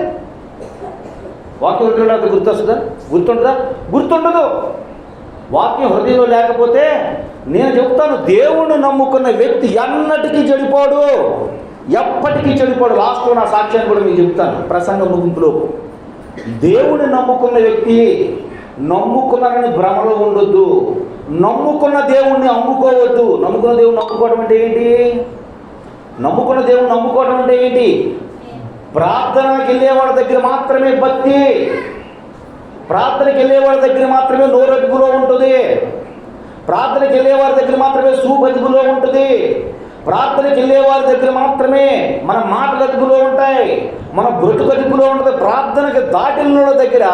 వాక్యం హృదయంలో లేకపోతే గుర్తొస్తుందా? గుర్తుంటుందా? గుర్తుండదు. వాక్యం హృదయంలో లేకపోతే, నేను చెప్తాను, దేవుణ్ణి నమ్ముకున్న వ్యక్తి ఎన్నటికీ చెడిపోడు, ఎప్పటికీ చెడిపోడు. లాస్ట్లో నా సాక్ష్యాన్ని కూడా మీకు చెప్తాను ప్రసంగం ముగింపులో. దేవుణ్ణి నమ్ముకున్న వ్యక్తి నమ్ముకున్నారని భ్రమలో ఉండొద్దు. నమ్ముకున్న దేవుణ్ణి అమ్ముకోవద్దు. నమ్ముకున్న దేవుణ్ణి నమ్ముకోవడం అంటే ఏంటి? నమ్ముకున్న దేవుణ్ణి నమ్ముకోవడం అంటే ఏంటి? ప్రార్థనకి వెళ్ళేవాడి దగ్గర మాత్రమే భక్తి, ప్రార్థనకి వెళ్ళేవాడి దగ్గర మాత్రమే నోరదుపులో ఉంటుంది, ప్రార్థనకి వెళ్ళేవారి దగ్గర మాత్రమే సూబదుపులో ఉంటుంది, ప్రార్థనకి వెళ్ళేవారి దగ్గర మాత్రమే మన మాటలు అదుపులో ఉంటాయి, మన బ్రతుకు అదుపులో ఉంటుంది. ప్రార్థనకి దాటిన దగ్గర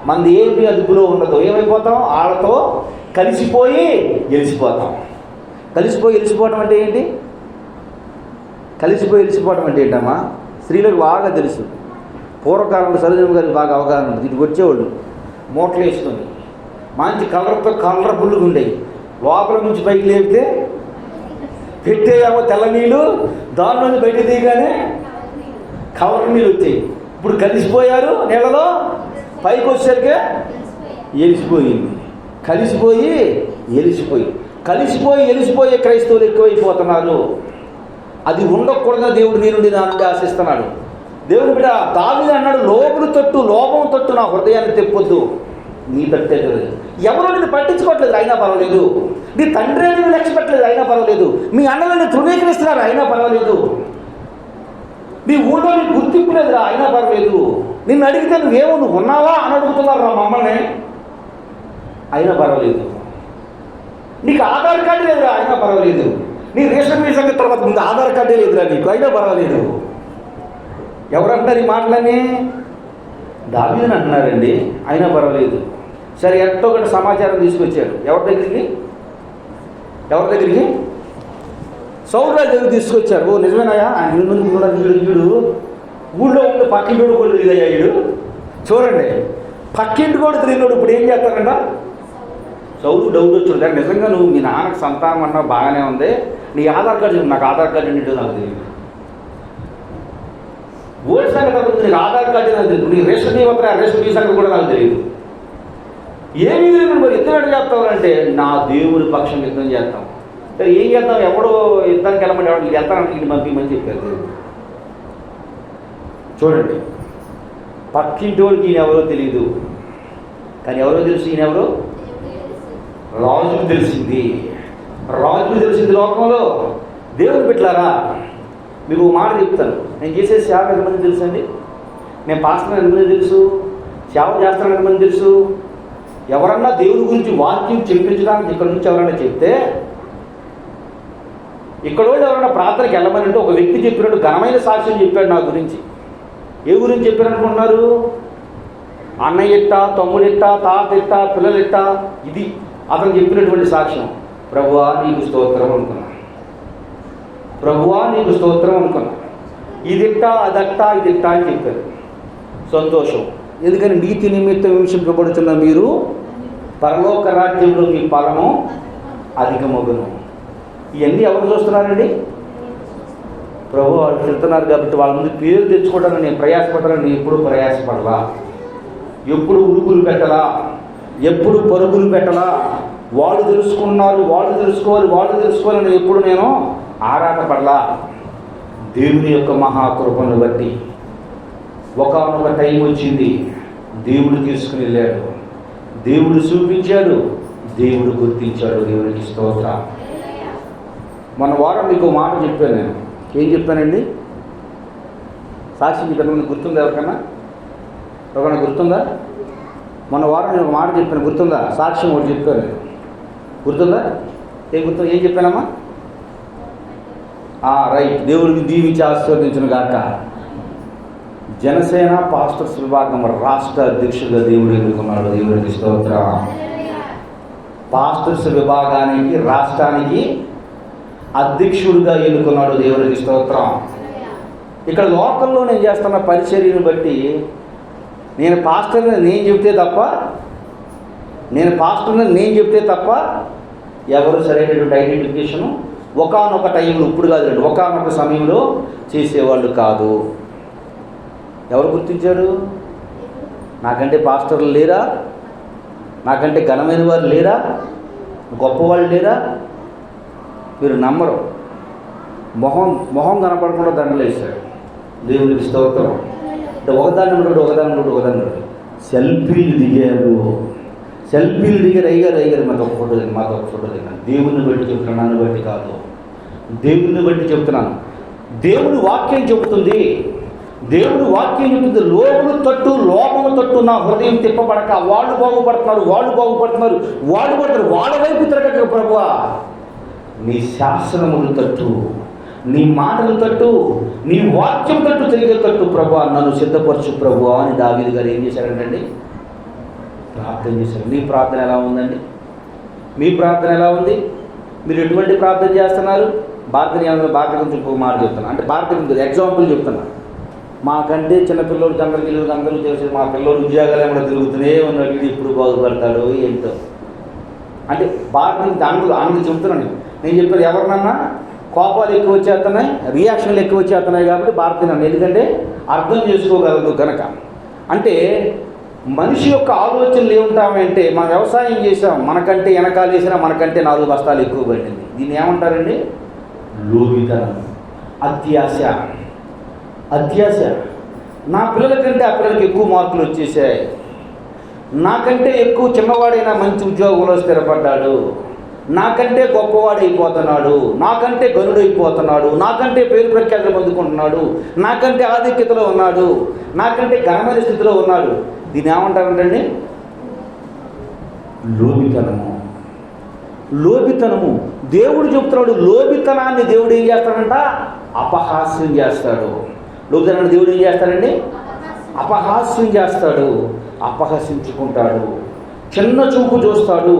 మనది ఏమి అదుపులో ఉండదు. ఏమైపోతాం? వాళ్ళతో కలిసిపోయి గెలిచిపోతాం. కలిసిపోయి గెలిచిపోవడం అంటే ఏంటి? కలిసిపోయి గెలిచిపోవడం అంటే ఏంటమ్మా? స్త్రీలకు బాగా తెలుసు. పూర్వకాలంలో సరోజమ్మ గారికి బాగా అవగాహన ఉంటుంది. ఇటు వచ్చేవాళ్ళు మూటలు వేసుకొని మంచి కలర్ఫుల్గా ఉండేవి. లోపల నుంచి పైకి లేపితే పెట్టేయేమో తెల్ల నీళ్ళు, దానిలోంచి బయట తీయగానే కవర్ నీళ్ళు వచ్చాయి. ఇప్పుడు కలిసిపోయారు నీళ్ళలో, పైకి వచ్చేసరికి ఎలిసిపోయింది. కలిసిపోయి ఎలిసిపోయే క్రైస్తవులు ఎక్కువైపోతున్నారు. అది ఉండకూడదని దేవుడు నీ నుండి నా నుండి ఆశిస్తున్నాడు. దేవుడు బిడ్డ దావీదు అన్నాడు, లోపం తట్టు నా హృదయాన్ని తెప్పొద్దు, నీ తట్టే కదా. ఎవరో నిన్ను పట్టించుకోవట్లేదు అయినా పర్వాలేదు, నీ తండ్రి నిన్ను లక్ష్య పెట్టలేదు అయినా పర్వాలేదు, మీ అన్నలను తృణీకరిస్తున్నారు అయినా పర్వాలేదు, నీ ఊళ్ళో నీకు గుర్తింపు లేదురా అయినా పర్వాలేదు, నిన్ను అడిగితే నువ్వు ఉన్నావా అని అడుగుతున్నారు రా మమ్మల్ని అయినా పర్వాలేదు, నీకు ఆధార్ కార్డు లేదురా అయినా పర్వాలేదు, నీ రేషన్ సంగతి తర్వాత ముందు ఆధార్ కార్డే లేదురా నీకు అయినా పర్వాలేదు. ఎవరంటారు ఈ మాటలని? దావీదుని అంటున్నారండి, అయినా పర్వాలేదు. సరే ఎంతో ఒకటి సమాచారం తీసుకొచ్చారు. ఎవరి దగ్గరికి? సౌలు రాజు దగ్గర తీసుకొచ్చారు. ఓ నిజమేనాయా? ఆయన వీడు ఊళ్ళో ఉంటే పక్కింటి కూడా తెలియదయ్యా వీడు. చూడండి, పక్కింటి కూడా తెలియనోడు ఇప్పుడు ఏం చేస్తారంట? సౌలు డౌట్ వచ్చి, నిజంగా నువ్వు మీ నాన్నకు సంతానం అన్నా బాగానే ఉంది, నీ ఆధార్ కార్డు నాకు ఆధార్ కార్డు ఏంటో నాకు తెలియదు, ఓటు సంగతి నీకు ఆధార్ కార్డు నాకు తెలియదు, నీ రేషన్ రేషన్ సంగతి కూడా నాకు తెలియదు. ఏమీ తెలియదు. మరి యుద్ధం ఎక్కడ చేస్తామంటే నా దేవుని పక్షం యుద్ధం చేస్తాం. ఏం చేద్దాం? ఎవడో యుద్ధానికి వెళ్ళమని ఎవరికి వెళ్తానంటే ఇంటి పంపించమని చెప్పారు దేవుడు. చూడండి, పక్కింటి వాడికి ఈయన ఎవరో తెలియదు, కానీ ఎవరో తెలుసు, ఈయన ఎవరో రాజుకు తెలిసింది. లోకంలో. దేవుని బిడ్డలారా, మీకు మాట చెప్తాను, నేను చేసే సేవ ఎంతమంది తెలుసు అండి? నేను పాస్టర్ ఎంతమంది తెలుసు? సేవ చేస్తాను ఎంతమంది తెలుసు? ఎవరన్నా దేవుని గురించి వాక్యం చెప్పించడానికి ఇక్కడ నుంచి ఎవరైనా చెప్తే, ఇక్కడ వాళ్ళు ఎవరైనా ప్రార్థనకి వెళ్ళమని ఒక వ్యక్తి చెప్పినట్టు ఘనమైన సాక్ష్యం చెప్పాడు నా గురించి. ఏ గురించి చెప్పారనుకుంటున్నారు? అన్నయ్య ఇట్ట, తమ్ముడిట్ట, తాత ఇట్ట, పిల్లలిట్ట, ఇది అతను చెప్పినటువంటి సాక్ష్యం. ప్రభువా నీకు స్తోత్రం అనుకున్నా, ఇదిట్ట అదట్ట ఇదిట్ట అని చెప్పారు. సంతోషం. ఎందుకని నీతి నిమిత్తం హింసింపబడుతున్న మీరు పరలోక రాజ్యంలో మీ ఫలము అధికమగును. ఇవన్నీ ఎవరు చూస్తున్నారండి? ప్రభు వాళ్ళు చెప్తున్నారు కాబట్టి వాళ్ళ ముందు పేరు తెచ్చుకోవడానికి నేను ప్రయాసపడాలని నేను ఎప్పుడు ప్రయాసపడలా, ఎప్పుడు ఉరుకులు పెట్టలా, ఎప్పుడు పరుగులు పెట్టలా. వాళ్ళు తెలుసుకున్నారు, వాళ్ళు తెలుసుకోవాలని ఎప్పుడు నేను ఆరాటపడలా. దేవుని యొక్క మహాకృపను బట్టి ఒకానొక టైం వచ్చింది, దేవుడు తీసుకుని వెళ్ళాడు, దేవుడు చూపించాడు, దేవుడు గుర్తించాడు. దేవుడికి స్తోత్రం. మన వారం మీకు మాట చెప్పాను. నేను ఏం చెప్పానండి? సాక్షి చెప్పాను. గుర్తుందా? ఎవరికైనా గుర్తుందా? మన వారం నేను ఒక మాట చెప్పాను, గుర్తుందా? సాక్ష్యం ఒకటి చెప్పాను, గుర్తుందా? ఏం చెప్పానమ్మా? రైట్. దేవుడికి దీవించి ఆశీర్వదించును గాక. జనసేన పాస్టర్స్ విభాగం రాష్ట్ర అధ్యక్షుడిగా దేవుడు ఎన్నుకున్నాడు. దేవుడికి స్తోత్రం. పాస్టర్స్ విభాగానికి రాష్ట్రానికి అధ్యక్షుడిగా ఎన్నుకున్నాడు. దేవుడికి స్తోత్రం. ఇక్కడ లోకల్లో నేను చేస్తున్న పరిచర్యను బట్టి నేను పాస్టర్ని నేను చెప్తే తప్ప ఎవరు సరైనటువంటి ఐడెంటిఫికేషను ఒకానొక టైంలో, ఇప్పుడు కాదు, ఒకానొక సమయంలో చేసేవాళ్ళు కాదు. ఎవరు గుర్తించాడు? నాకంటే పాస్టర్లు లేరా? నాకంటే ఘనమైన వారు లేరా? గొప్పవాళ్ళు లేరా? మీరు నమ్మరు. మొహం కనపడకుండా దండలు వేశాడు. దేవునికి స్తోత్రం. అంటే ఒకదాన్ని సెల్ఫీలు దిగారు. అయ్యారు మాకు ఒక ఫోటో దిగాను. దేవుని బట్టి చెప్తున్నాను, నన్ను బట్టి కాదు. దేవుని బట్టి చెప్తున్నాను. దేవుని వాక్యం చెబుతుంది. లోపము తట్టు నా హృదయం తిప్పబడక వాళ్ళు బాగుపడుతున్నారు. వాళ్ళ వైపు తిరగక ప్రభువా, నీ శాసనములు తట్టు, నీ మాటలు తట్టు, నీ వాక్యం తట్టు తిరిగే తట్టు ప్రభువా, నన్ను సిద్ధపరచు ప్రభువా అని దావీదు గారు ఏం చేశారంటండి? ప్రార్థన చేశారు. మీ ప్రార్థన ఎలా ఉందండి? మీ ప్రార్థన ఎలా ఉంది? మీరు ఎటువంటి ప్రార్థన చేస్తున్నారు? భారత గురించి ఇంకొక మాట చెప్తున్నాను. అంటే భారత గురించి ఎగ్జాంపుల్ చెప్తున్నాను. మాకంటే చిన్నపిల్లలు అందరూ చేసి మా పిల్లలు ఉద్యోగాలు ఏమైనా తిరుగుతూనే ఉన్నాడు, వీడు ఇప్పుడు బాగుపడతాడు ఏంటో. అంటే భారత ఆనందం చెబుతున్నాను. నేను చెప్పాను, ఎవరినన్నా కోపాలు ఎక్కువ వచ్చేస్తున్నాయి, రియాక్షన్లు ఎక్కువ వచ్చేస్తున్నాయి కాబట్టి భారత నన్ను ఎందుకంటే అర్థం చేసుకోగలదు కనుక. అంటే మనిషి యొక్క ఆలోచనలు ఏముంటామంటే, మనం వ్యవసాయం చేసాం, మనకంటే వెనకాల వేసినా మనకంటే 4 బస్తాలు ఎక్కువ పట్టింది. దీన్ని ఏమంటారండి? లోభితనం, అత్యాశ. నా పిల్లల కంటే ఆ పిల్లలకి ఎక్కువ మార్కులు వచ్చేసాయి, నాకంటే ఎక్కువ చిన్నవాడైనా మంచి ఉద్యోగంలో స్థిరపడ్డాడు, నాకంటే గొప్పవాడైపోతున్నాడు, నాకంటే గనుడైపోతున్నాడు, నాకంటే పేరు ప్రఖ్యాతులు పొందుకుంటున్నాడు, నాకంటే ఆధిక్యతలో ఉన్నాడు, నాకంటే ఘనమైన స్థితిలో ఉన్నాడు. దీన్ని ఏమంటారంటండి? లోభితనము. దేవుడు చెప్తున్నాడు, లోభితనాన్ని దేవుడు ఏం చేస్తాడంట? అపహాస్యం చేస్తాడు. లోభితనాన్ని దేవుడు ఏం చేస్తాడండి? అపహాస్యం చేస్తాడు, అపహసించుకుంటాడు, చిన్న చూపు చూస్తాడు.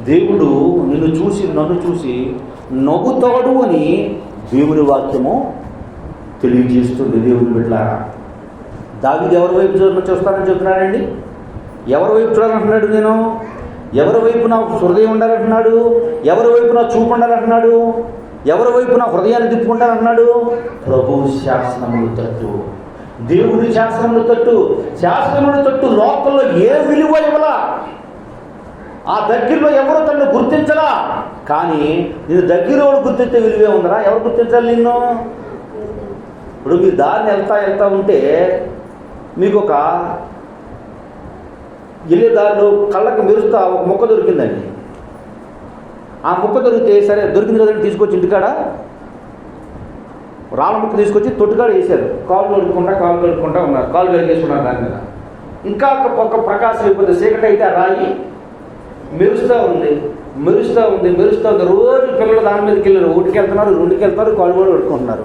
దేవుడు నన్ను చూసి నవ్వుతాడు అని దేవుని వాక్యము తెలియజేస్తుంది. దేవుని బిడ్డలారా, దావీదు ఎవరి వైపు చూస్తానని చెప్తున్నాడండి? ఎవరి వైపు చూడాలంటున్నాడు? నేను ఎవరి వైపు నా హృదయం ఉండాలంటున్నాడు? ఎవరి వైపు నా చూపు ఉండాలంటున్నాడు? ఎవరి వైపు నా హృదయాన్ని తిప్పుకుంటానంటున్నాడు? ప్రభువు శాసనములు తట్టు, దేవుని శాసనములు తట్టు లోకంలో ఏ విలువ ఇవ్వలా, ఆ దగ్గరలో ఎవరో తనను గుర్తించలా. కానీ నేను దగ్గర గుర్తించే విలువే ఉందరా? ఎవరు గుర్తించాలి నిన్ను? ఇప్పుడు మీరు దారిని వెళ్తా ఉంటే మీకు ఒక వెళ్ళే దారిలో కళ్ళకు మెరుస్తా ఒక మొక్క దొరికిందండి. ఆ మొక్క దొరికితే సరే దొరికింది కదండి, తీసుకొచ్చి ఇంటికాడ రాళ్ళ ముక్క తీసుకొచ్చి తొట్టుకాడ వేశారు. కాలు కడుక్కుంటా ఉన్నారు, కాలు కడిగేసుకున్నారు దాని మీద. ఇంకా ఒక ప్రకాశం అయిపోతుంది, చీకటి అయితే ఆ రాయి మెరుస్తూ ఉంది. రోజు పిల్లలు దాని మీదకి వెళ్ళారు, 1కి వెళ్తున్నారు, 2కి వెళ్తున్నారు, కాలు కూడా కడుక్కుంటున్నారు.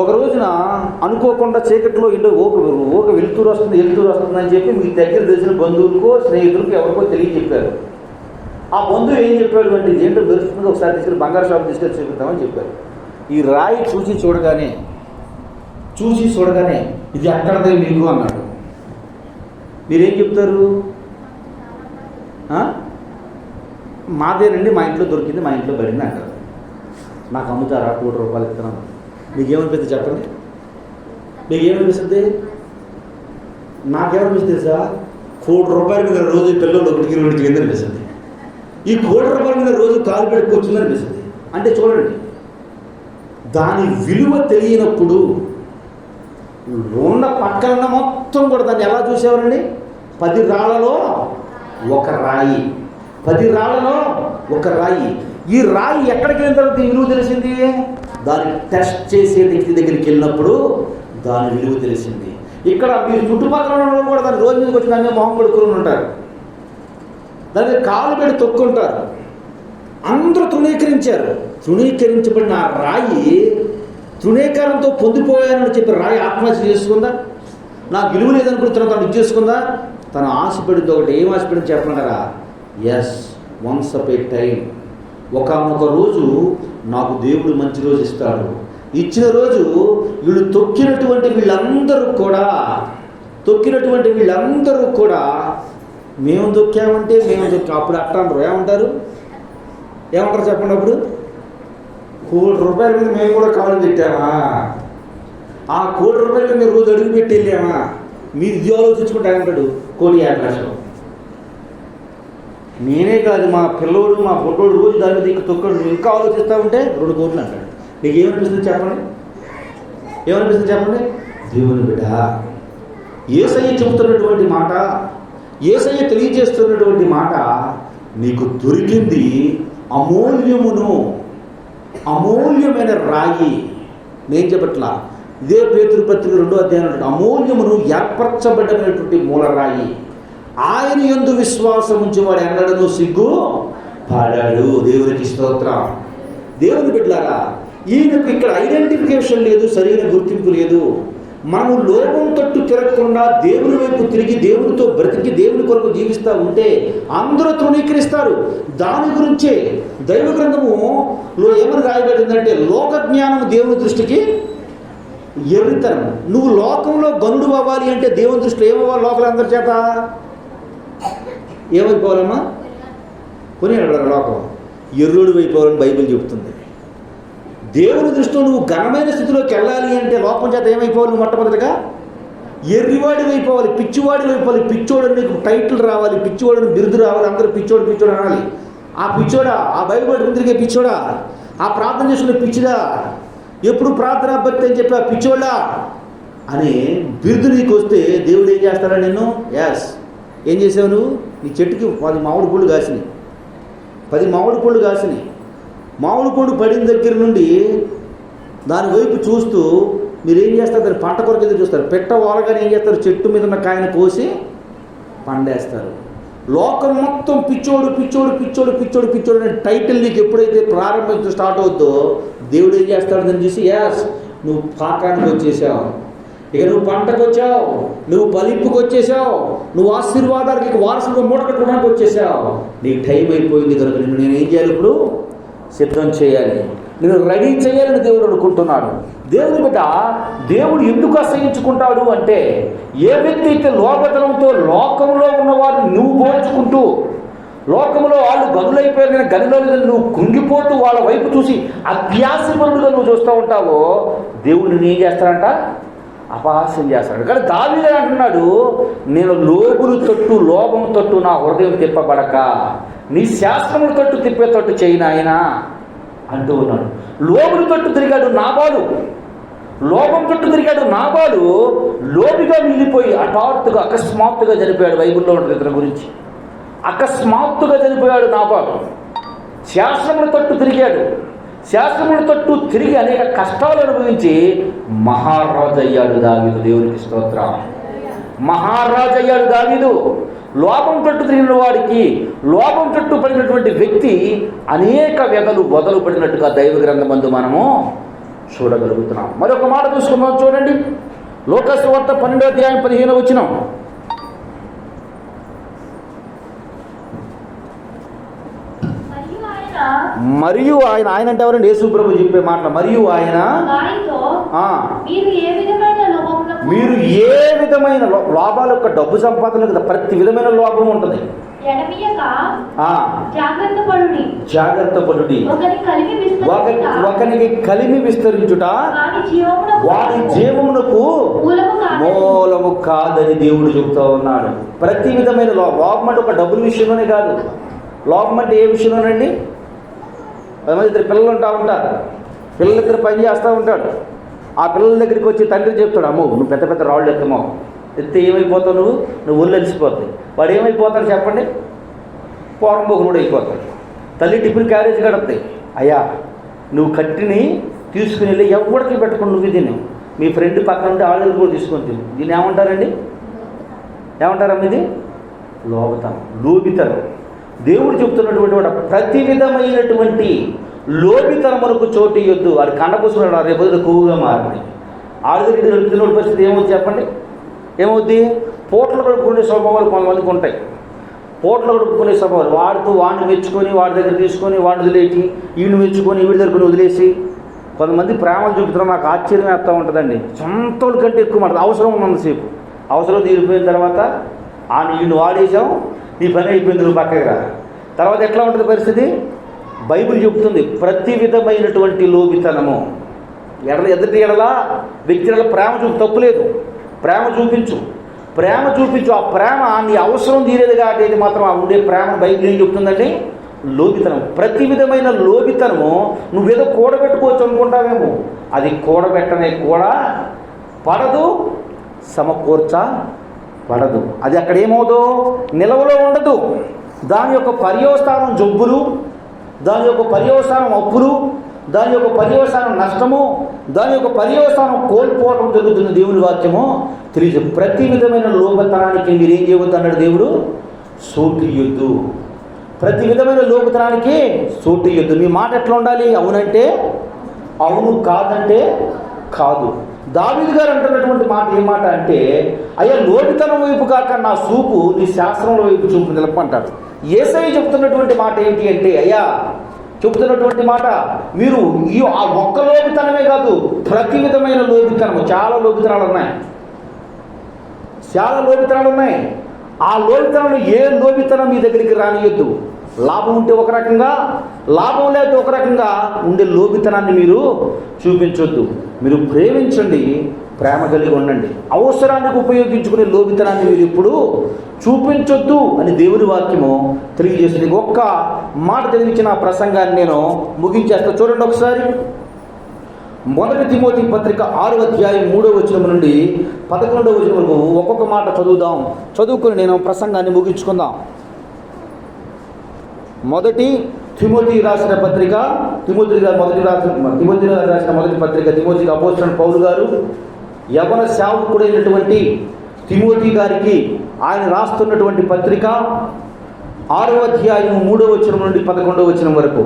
ఒక రోజున అనుకోకుండా చీకట్లో ఇల్లు ఓక వెలుతురు వస్తుందని చెప్పి మీ దగ్గర తెలిసిన బంధువులకో స్నేహితులకు ఎవరికో తెలియజెప్పారు. ఆ బంధువు ఏం చెప్పాడు అంటే, ఏంటో మెరుస్తుంది, ఒకసారి తీసుకెళ్ళి బంగారు షాప్ తీసుకెళ్ళి చూపిద్దామని చెప్పారు. ఈ రాయి చూడగానే చూసి చూడగానే ఇది అక్కడదే మీకు అన్నాడు. మీరేం చెప్తారు? మాదేనండి, మా ఇంట్లో దొరికింది, మా ఇంట్లో పడింది అంటారు. నాకు అమ్ముతారా, ₹1,00,00,000 ఇస్తున్నాను. మీకేమనిపిస్తుంది చెప్పండి? మీకేమనిపిస్తుంది? నాకేమనిపిస్తుంది తెలుసా? ₹1,00,00,000 మీద రోజు పిల్లలు 1-2 కింద అనిపిస్తుంది. ఈ ₹1,00,00,000 మీద రోజు కాలు పెట్టుకొచ్చింది అనిపిస్తుంది. అంటే చూడండి, దాని విలువ తెలియనప్పుడు ఉన్న పక్కన మొత్తం కూడా దాన్ని ఎలా చూసేవారండి? 10 రాళ్లలో ఒక రాయి, 10 రాళ్లలో ఒక రాయి. ఈ రాయి ఎక్కడికి వెళ్ళిన తర్వాత విలువ తెలిసింది? దాన్ని టెస్ట్ చేసే వ్యక్తి దగ్గరికి వెళ్ళినప్పుడు దాని విలువ తెలిసింది. ఇక్కడ మీరు చుట్టుపక్కల ఉన్న కూడా దాని రోజు మీదకి వచ్చి దాన్ని మొహం కొడుకుని ఉంటారు, దాన్ని కాలు పెట్టి తొక్కుంటారు. అందరూ తృణీకరించారు. తృణీకరించబడిన ఆ రాయి తృణీకారంతో పొందిపోయానని చెప్పి రాయి ఆత్మహత్య చేసుకుందా? నాకు విలువ లేదనుకుంటున్నా తను ఇచ్చేసుకుందా? తను ఆశపడింది ఒకటి. ఏం ఆశపడింది చెప్పమంటారా? ఎస్, వన్స్ అప్ ఏ టైం, ఒకనొక రోజు నాకు దేవుడు మంచి రోజు ఇస్తాడు. ఇచ్చిన రోజు వీళ్ళు తొక్కినటువంటి వీళ్ళందరూ కూడా మేము తొక్కామంటే మేము తొక్కా. అప్పుడు అట్టారు ఏమంటారు చెప్పండి? అప్పుడు ₹1,00,00,000 మీద మేము కూడా కాళ్ళు పెట్టామా? ఆ ₹1,00,00,000 మీరు రోజు అడుగు పెట్టి వెళ్ళామా? మీరు ఇది ఆలోచించుకుంటే అంటాడు ₹1,50,00,000. నేనే కాదు, మా పిల్లోడు, మా పొట్టోడు రోజు దాని దిక్కు తొక్కడు. ఇంకా ఆలోచిస్తూ ఉంటే 2 కోట్లు అంటాడు. నీకు ఏమనిపిస్తుంది చెప్పండి? దేవుని బిడ్డ, యేసయ్య చెబుతున్నటువంటి మాట, యేసయ్య తెలియజేస్తున్నటువంటి మాట, నీకు దొరికింది అమూల్యమైన రాయి. నేను చెప్పట్లా, ఇదే పేతురు పత్రిక 2వ అధ్యాయం అమూల్యమును ఏర్పరచబడినటువంటి మూలరాయి. ఆయన యందు విశ్వాసం ఉంచి వాడు ఎన్నడూ సిగ్గు పాడాడు. దేవునికి స్తోత్రం. దేవుని బిడ్డలారా, ఈయనకు ఇక్కడ ఐడెంటిఫికేషన్ లేదు, సరైన గుర్తింపు లేదు. మనము లోకం తట్టు తిరగకుండా దేవుని వైపు తిరిగి దేవునితో బ్రతికి దేవుని కొరకు జీవిస్తూ ఉంటే అందరూ తృణీకరిస్తారు. దాని గురించే దైవ గ్రంథములో ఏమని రాయబడిందంటే, లోక జ్ఞానం దేవుని దృష్టికి ఎర్రితనం. నువ్వు లోకంలో గనుడు అవ్వాలి అంటే దేవుని దృష్టిలో ఏమవ్వాలి? లోకలందరి చేత ఏమైపోవాలమ్మా? కొని లోకం ఎర్రుడు అయిపోవాలని బైబిల్ చెబుతుంది. దేవుని దృష్టిలో నువ్వు ఘనమైన స్థితిలోకి వెళ్ళాలి అంటే లోకం చేత ఏమైపోవాలి? నువ్వు మొట్టమొదటిగా ఎర్రివాడి అయిపోవాలి, పిచ్చివాడి అయిపోవాలి. పిచ్చోడని నీకు టైటిల్ రావాలి, పిచ్చివాడని బిరుదు రావాలి, అందరూ పిచ్చోడు అనాలి. ఆ పిచ్చోడా, ఆ బైబిల్ ముందుకే పిచ్చోడా, ఆ ప్రార్థన చేసుకునే పిచ్చిదా, ఎప్పుడు ప్రార్థన భక్తి అని చెప్పి ఆ పిచ్చోడా అని బిరుదు నీకు వస్తే దేవుడు ఏం చేస్తాడా నిన్ను? ఎస్, ఏం చేసావు నువ్వు? నీ చెట్టుకి 10 మామిడి పళ్ళు కాసినాయి, 10 మామిడి పళ్ళు కాసినాయి. మామిడి పండు పడిన దగ్గర నుండి దాని వైపు చూస్తూ మీరు ఏం చేస్తారు? దాన్ని పంట కొరకు ఎదురు చూస్తారు. పెట్ట వారగానే ఏం చేస్తారు? చెట్టు మీద ఉన్న కాయను కోసి పండేస్తారు. లోకం మొత్తం పిచ్చోడు అనే టైటిల్ నీకు ఎప్పుడైతే ప్రారంభించి స్టార్ట్ అవుద్దో దేవుడు ఏం చేస్తాడు? దాన్ని చూసి ఎస్, నువ్వు పాకానికి వచ్చేసావు, ఇక నువ్వు పంటకు వచ్చావు, నువ్వు ఫలింపుకి వచ్చేసావు, నువ్వు ఆశీర్వాదాలకి వారసుగా మూట కట్టుకోవడానికి వచ్చేసావు. నీకు టైం అయిపోయింది కనుక నేను ఏం చేయాలి? ఇప్పుడు సిద్ధం చేయాలి, నేను రెడీ చేయాలని దేవుడు అనుకుంటున్నాడు. దేవుని బిడ్డ, దేవుడు ఎందుకు అసహించుకుంటాడు అంటే, ఏ వ్యక్తి అయితే లోకతనంతో లోకంలో ఉన్నవారిని నువ్వు పోల్చుకుంటూ, లోకంలో వాళ్ళు గనులైపోయారు నేను గనిలో నువ్వు కుంగిపోతూ వాళ్ళ వైపు చూసి అభ్యాసపరుడుగా నువ్వు చూస్తూ ఉంటావో దేవుడిని ఏం చేస్తాడంట? అపహాస్యం చేస్తాడు. కానీ దావీదు అంటున్నాడు, నేను లోబులు తట్టు లోభం తట్టు నా హృదయం తిప్పబడక నీ శాస్త్రముల తట్టు తిప్పేటట్టు చేయను ఆయన అంటూ ఉన్నాడు. లోబులు తట్టు తిరిగాడు నాబాలు, లోభం తట్టు తిరిగాడు నాబాలు, లోబిగా మిగిలిపోయి హఠాత్తుగా అకస్మాత్తుగా చనిపోయాడు. బైబిల్లో ఉంటుంది ఇతని గురించి. అకస్మాత్తుగా చనిపోయాడు నాబాలు. శాస్త్రముల తట్టు తిరిగాడు, శాస్త్రముల తట్టు తిరిగి అనేక కష్టాలు అనుభవించి మహారాజు అయ్యాడు దావీదు. దేవునికి స్తోత్రం. మహారాజు అయ్యాడు దావీదు. లోపం తట్టు తిరిగిన వాడికి, లోపం తట్టు పడినటువంటి వ్యక్తి అనేక వ్యధలు బొదలు పడినట్టుగా దైవ గ్రంథమందు మనము చూడగలుగుతున్నాం. మరొక మాట చూసుకుందాం, చూడండి. లోకాసు వార్త 12వ అధ్యాయం 15వ వచనం. మరియు ఆయన ఆయన అంటే ఎవరండి? యేసు ప్రభు చెప్పే మాట. మరియు ఆయన మీరు ఏ విధమైన లోపాలు యొక్క డబ్బు సంపాదన కదా, ప్రతి విధమైన లోపం ఉంటుంది. జాగ్రత్త పడుడి. ఒకనికి కలిమి విస్తరించుట వారి జీవమునకు మూలము కాదని దేవుడు చెబుతూ ఉన్నాడు. ప్రతి విధమైన లోపం అంటే ఒక డబ్బుల విషయంలోనే కాదు. లోపం అంటే ఏ విషయంలోనండి? ఇద్దరు పిల్లలు ఉంటారు. పిల్లలిద్దరు పని చేస్తూ ఉంటాడు. ఆ పిల్లల దగ్గరికి వచ్చి తండ్రి చెప్తాడు, అమ్మో నువ్వు పెద్ద పెద్ద రాళ్ళు ఎత్తమో, ఎత్తే ఏమైపోతావు, నువ్వు ఒళ్ళు అలిసిపోతాయి. వాడు ఏమైపోతాడు చెప్పండి? పోరంబోకునుడు అయిపోతాడు. తల్లి టిఫిన్ క్యారేజ్ కడతాయి. అయ్యా నువ్వు కట్టిని తీసుకుని వెళ్ళి ఎవరికి పెట్టుకుని నువ్వు తిని మీ ఫ్రెండ్ పక్కన ఉంటే ఆళ్ళు కూడా తీసుకొని తిని. దీన్ని ఏమంటారండి? ఏమంటారమ్మ? ఇది లోబితనం. దేవుడు చెప్తున్నటువంటి వాడు ప్రతి విధమైనటువంటి లోబితనమునకు చోటు ఇవ్వద్దు. వాడు కండపూసుకున్నాడు, రేపు కొవ్వుగా మారింది. ఆడుదరికి నడుపుతున్న పరిస్థితి ఏమవుతుంది చెప్పండి? ఏమవుద్ది? పోట్లు కడుక్కునే స్వభావాలు కొంతమందికి ఉంటాయి. పోట్లు కడుక్కునే స్వభావాలు వాడిని మెచ్చుకొని వాడి దగ్గర తీసుకొని వాడిని వదిలేసి, వీడిని మెచ్చుకొని వీడి దగ్గర వదిలేసి, కొంతమంది ప్రేమలు చూపుతున్నారు. నాకు ఆశ్చర్యం వేస్తూ ఉంటుందండి. సొంతోళ్ళ కంటే ఎక్కువ మాట అవసరం ఉన్నంతసేపు. అవసరం తీరిపోయిన తర్వాత వీడిని వాడేసాం, నీ పని అయిపోయింది, నువ్వు పక్కకి రా. తర్వాత ఎట్లా ఉంటుంది పరిస్థితి? బైబిల్ చెబుతుంది ప్రతి విధమైనటువంటి లోబితనము ఎదుటి ఎడలా వ్యక్తి ప్రేమ తప్పులేదు. ప్రేమ చూపించు. ఆ ప్రేమ నీ అవసరం తీరేది కాబట్టి మాత్రం ఆ ఉండే ప్రేమ బైబిల్ ఏం చెప్తుందండి? లోబితనం. ప్రతి విధమైన లోబితనము నువ్వేదో కూడబెట్టుకోవచ్చు అనుకుంటావేమో, అది కూడబెట్టనే కూడా పడదు, సమకూర్చబడదు. అది అక్కడ ఏమవుదో నిలవలో ఉండదు. దాని యొక్క పర్యవసానం జబ్బులు, దాని యొక్క పర్యవసానం అప్పులు, దాని యొక్క పర్యవసానం నష్టము, దాని యొక్క పర్యవసానం కోల్పోవడం జరుగుతుంది. దేవుని వాక్యము తెలియదు. ప్రతి విధమైన లోపతనానికి మీరేం చేయవద్దు అన్నాడు దేవుడు? సోటియొద్దు. ప్రతి విధమైన లోపతనానికి సోటియొద్దు. మీ మాట ఎట్లా ఉండాలి? అవునంటే అవును, కాదంటే కాదు. దావీదు గారు అంటున్నటువంటి మాట ఏ మాట అంటే, అయ్యా లోబితనం వైపు కాక నా చూపు నీ శాస్త్రంలో వైపు చూపు నిలపంటాడు. యేసయ్య చెప్తున్నటువంటి మాట ఏంటి అంటే, అయ్యా చెప్తున్నటువంటి మాట మీరు ఆ ఒక్క లోబితనమే కాదు, ప్రతి విధమైన లోబితనము. చాలా లోబితనాలు ఉన్నాయి. ఆ లోబితనంలో ఏ లోబితనం మీ దగ్గరికి రానియొద్దు. లాభం ఉంటే ఒక రకంగా, లాభం లేకపోతే ఒక రకంగా ఉండే లోబితనాన్ని మీరు చూపించొద్దు. మీరు ప్రేమించండి, ప్రేమ కలిగి ఉండండి. అవసరానికి ఉపయోగించుకునే లోబితనాన్ని మీరు ఇప్పుడు చూపించొద్దు అని దేవుని వాక్యము తెలియజేస్తుంది. ఒక్క మాట తెలిగించిన ప్రసంగాన్ని నేను ముగించేస్తా. చూడండి ఒకసారి. 1 తిమోతి పత్రిక 6వ అధ్యాయం 3వ వచనం నుండి 11వ వచనం వరకు ఒక్కొక్క మాట చదువుదాం. చదువుకుని నేను ప్రసంగాన్ని ముగించుకుందాం. 1 తిమోతి రాసిన పత్రిక, తిమోతి రాసిన మొదటి పత్రిక, తిమోతికి అపోస్తలుడైన పౌలు గారు యవన సేవకుడైనటువంటి తిమోతి గారికి ఆయన రాస్తున్నటువంటి పత్రిక 6వ అధ్యాయం 3వ వచనం నుండి 11వ వచనం వరకు.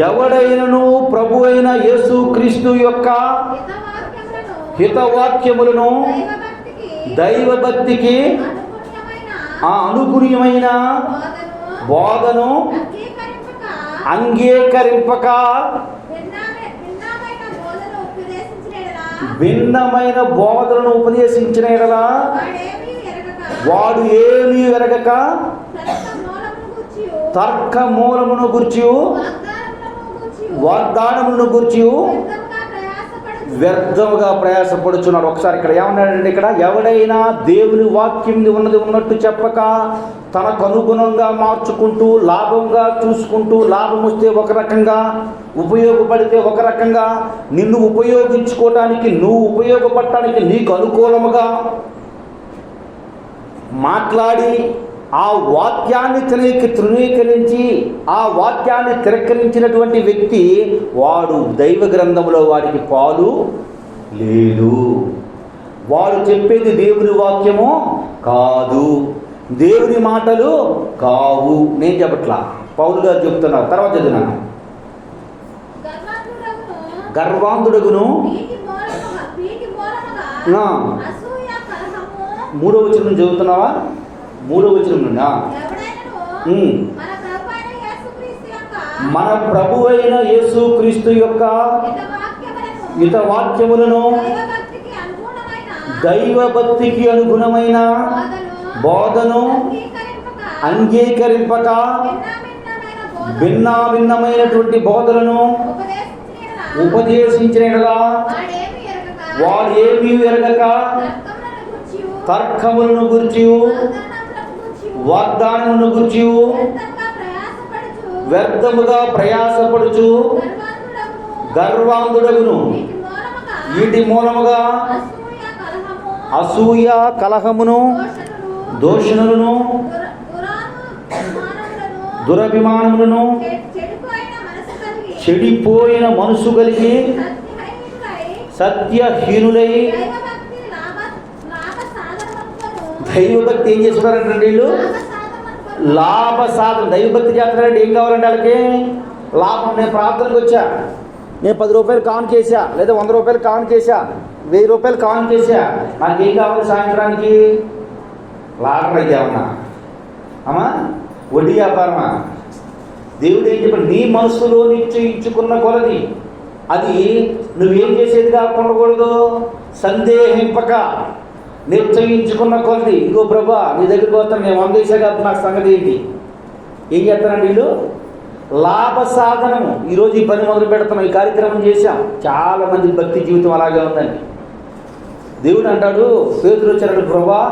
ఎవడైనను ప్రభు అయిన యేసుక్రీస్తు యొక్క హితవాక్యములను దైవభక్తికి అనుగుణ్యమైన బోధను అంగీకరింపక భిన్నమైన బోధనను ఉపదేశించిన ఎడలా వాడు ఏమీ ఎరగక తర్క మూలమును గూర్చి వాగ్దానములను గూర్చి వ్యర్థముగా ప్రయాసపడుచున్నాడు. ఒకసారి ఇక్కడ ఏమన్నాడంటే, ఇక్కడ ఎవడైనా దేవుని వాక్యం ఉన్నది ఉన్నట్టు చెప్పక తనకు అనుగుణంగా మార్చుకుంటూ లాభంగా చూసుకుంటూ, లాభం వస్తే ఒక రకంగా, ఉపయోగపడితే ఒక రకంగా, నిన్ను ఉపయోగించుకోవటానికి నువ్వు ఉపయోగపడటానికి నీకు అనుకూలముగా మాట్లాడి ఆ వాక్యాన్ని తృణీకరించి ఆ వాక్యాన్ని తిరస్కరించినటువంటి వ్యక్తి వాడు దైవ గ్రంథంలో వాడికి పాలు లేదు. వాడు చెప్పేది దేవుని వాక్యము కాదు, దేవుని మాటలు కావు. నేను చెప్పట్లా, పౌలు గారు చెప్తున్నారు. తర్వాత చదివినాను. గర్వాంధుడగును 3వ వచనం చదువుతున్నావా? 3వ వచనం నుండి మన ప్రభు అయిన యేసుక్రీస్తు యొక్క హితవాక్యములను దైవభక్తికి అనుగుణమైన బోధను అంగీకరింపక భిన్నమైనటువంటి బోధలను ఉపదేశించిన వాడు ఏమీ ఎరగక తర్కములను గురించి వాగ్దానములను గురించి వ్యర్థముగా ప్రయాసపడుచు గర్వాంధుడగును. వీటి మూలముగా అసూయ కలహమును దోషణులను దురభిమానములను చెడిపోయిన మనసు కలిగి సత్యహీనులై దైవభక్తి ఏం చేస్తున్నారంటే వీళ్ళు లాభ సాధన. దైవభక్తి చేస్తున్నారంటే ఏం కావాలంటే వాళ్ళకి లాభం. నేను ప్రార్థనకు వచ్చా, నేను 10 రూపాయలు కాన్ చేశా, లేదా 100 రూపాయలు కాన్ చేశా, 1000 రూపాయలు కాన్ చేశా, నాకేం కావాలి సాయంత్రానికి? లాటరీ అయితే ఏమన్నా అమ్మా వడ్డీ వ్యాపారమా? దేవుడు ఏం చెప్పాడు? నీ మనసులో నిశ్చయించుకున్న కొలది అది నువ్వేం చేసేది కాకుండా సందేహింపక నిశ్చయించుకున్న కొలది. ఇగో ప్రభా నీ దగ్గరికి వస్తాను, నేను 100 వేసా కాబట్టి నాకు సంగతి ఏంటి? ఏం చేస్తానండి వీళ్ళు? లాభ సాధనము. ఈరోజు ఈ పని మొదలు పెడుతున్నాం, ఈ కార్యక్రమం చేశాం. చాలా మంది భక్తి జీవితం అలాగే ఉందండి. దేవుడు అంటాడు, పేతురు వచ్చాడు, ప్రభా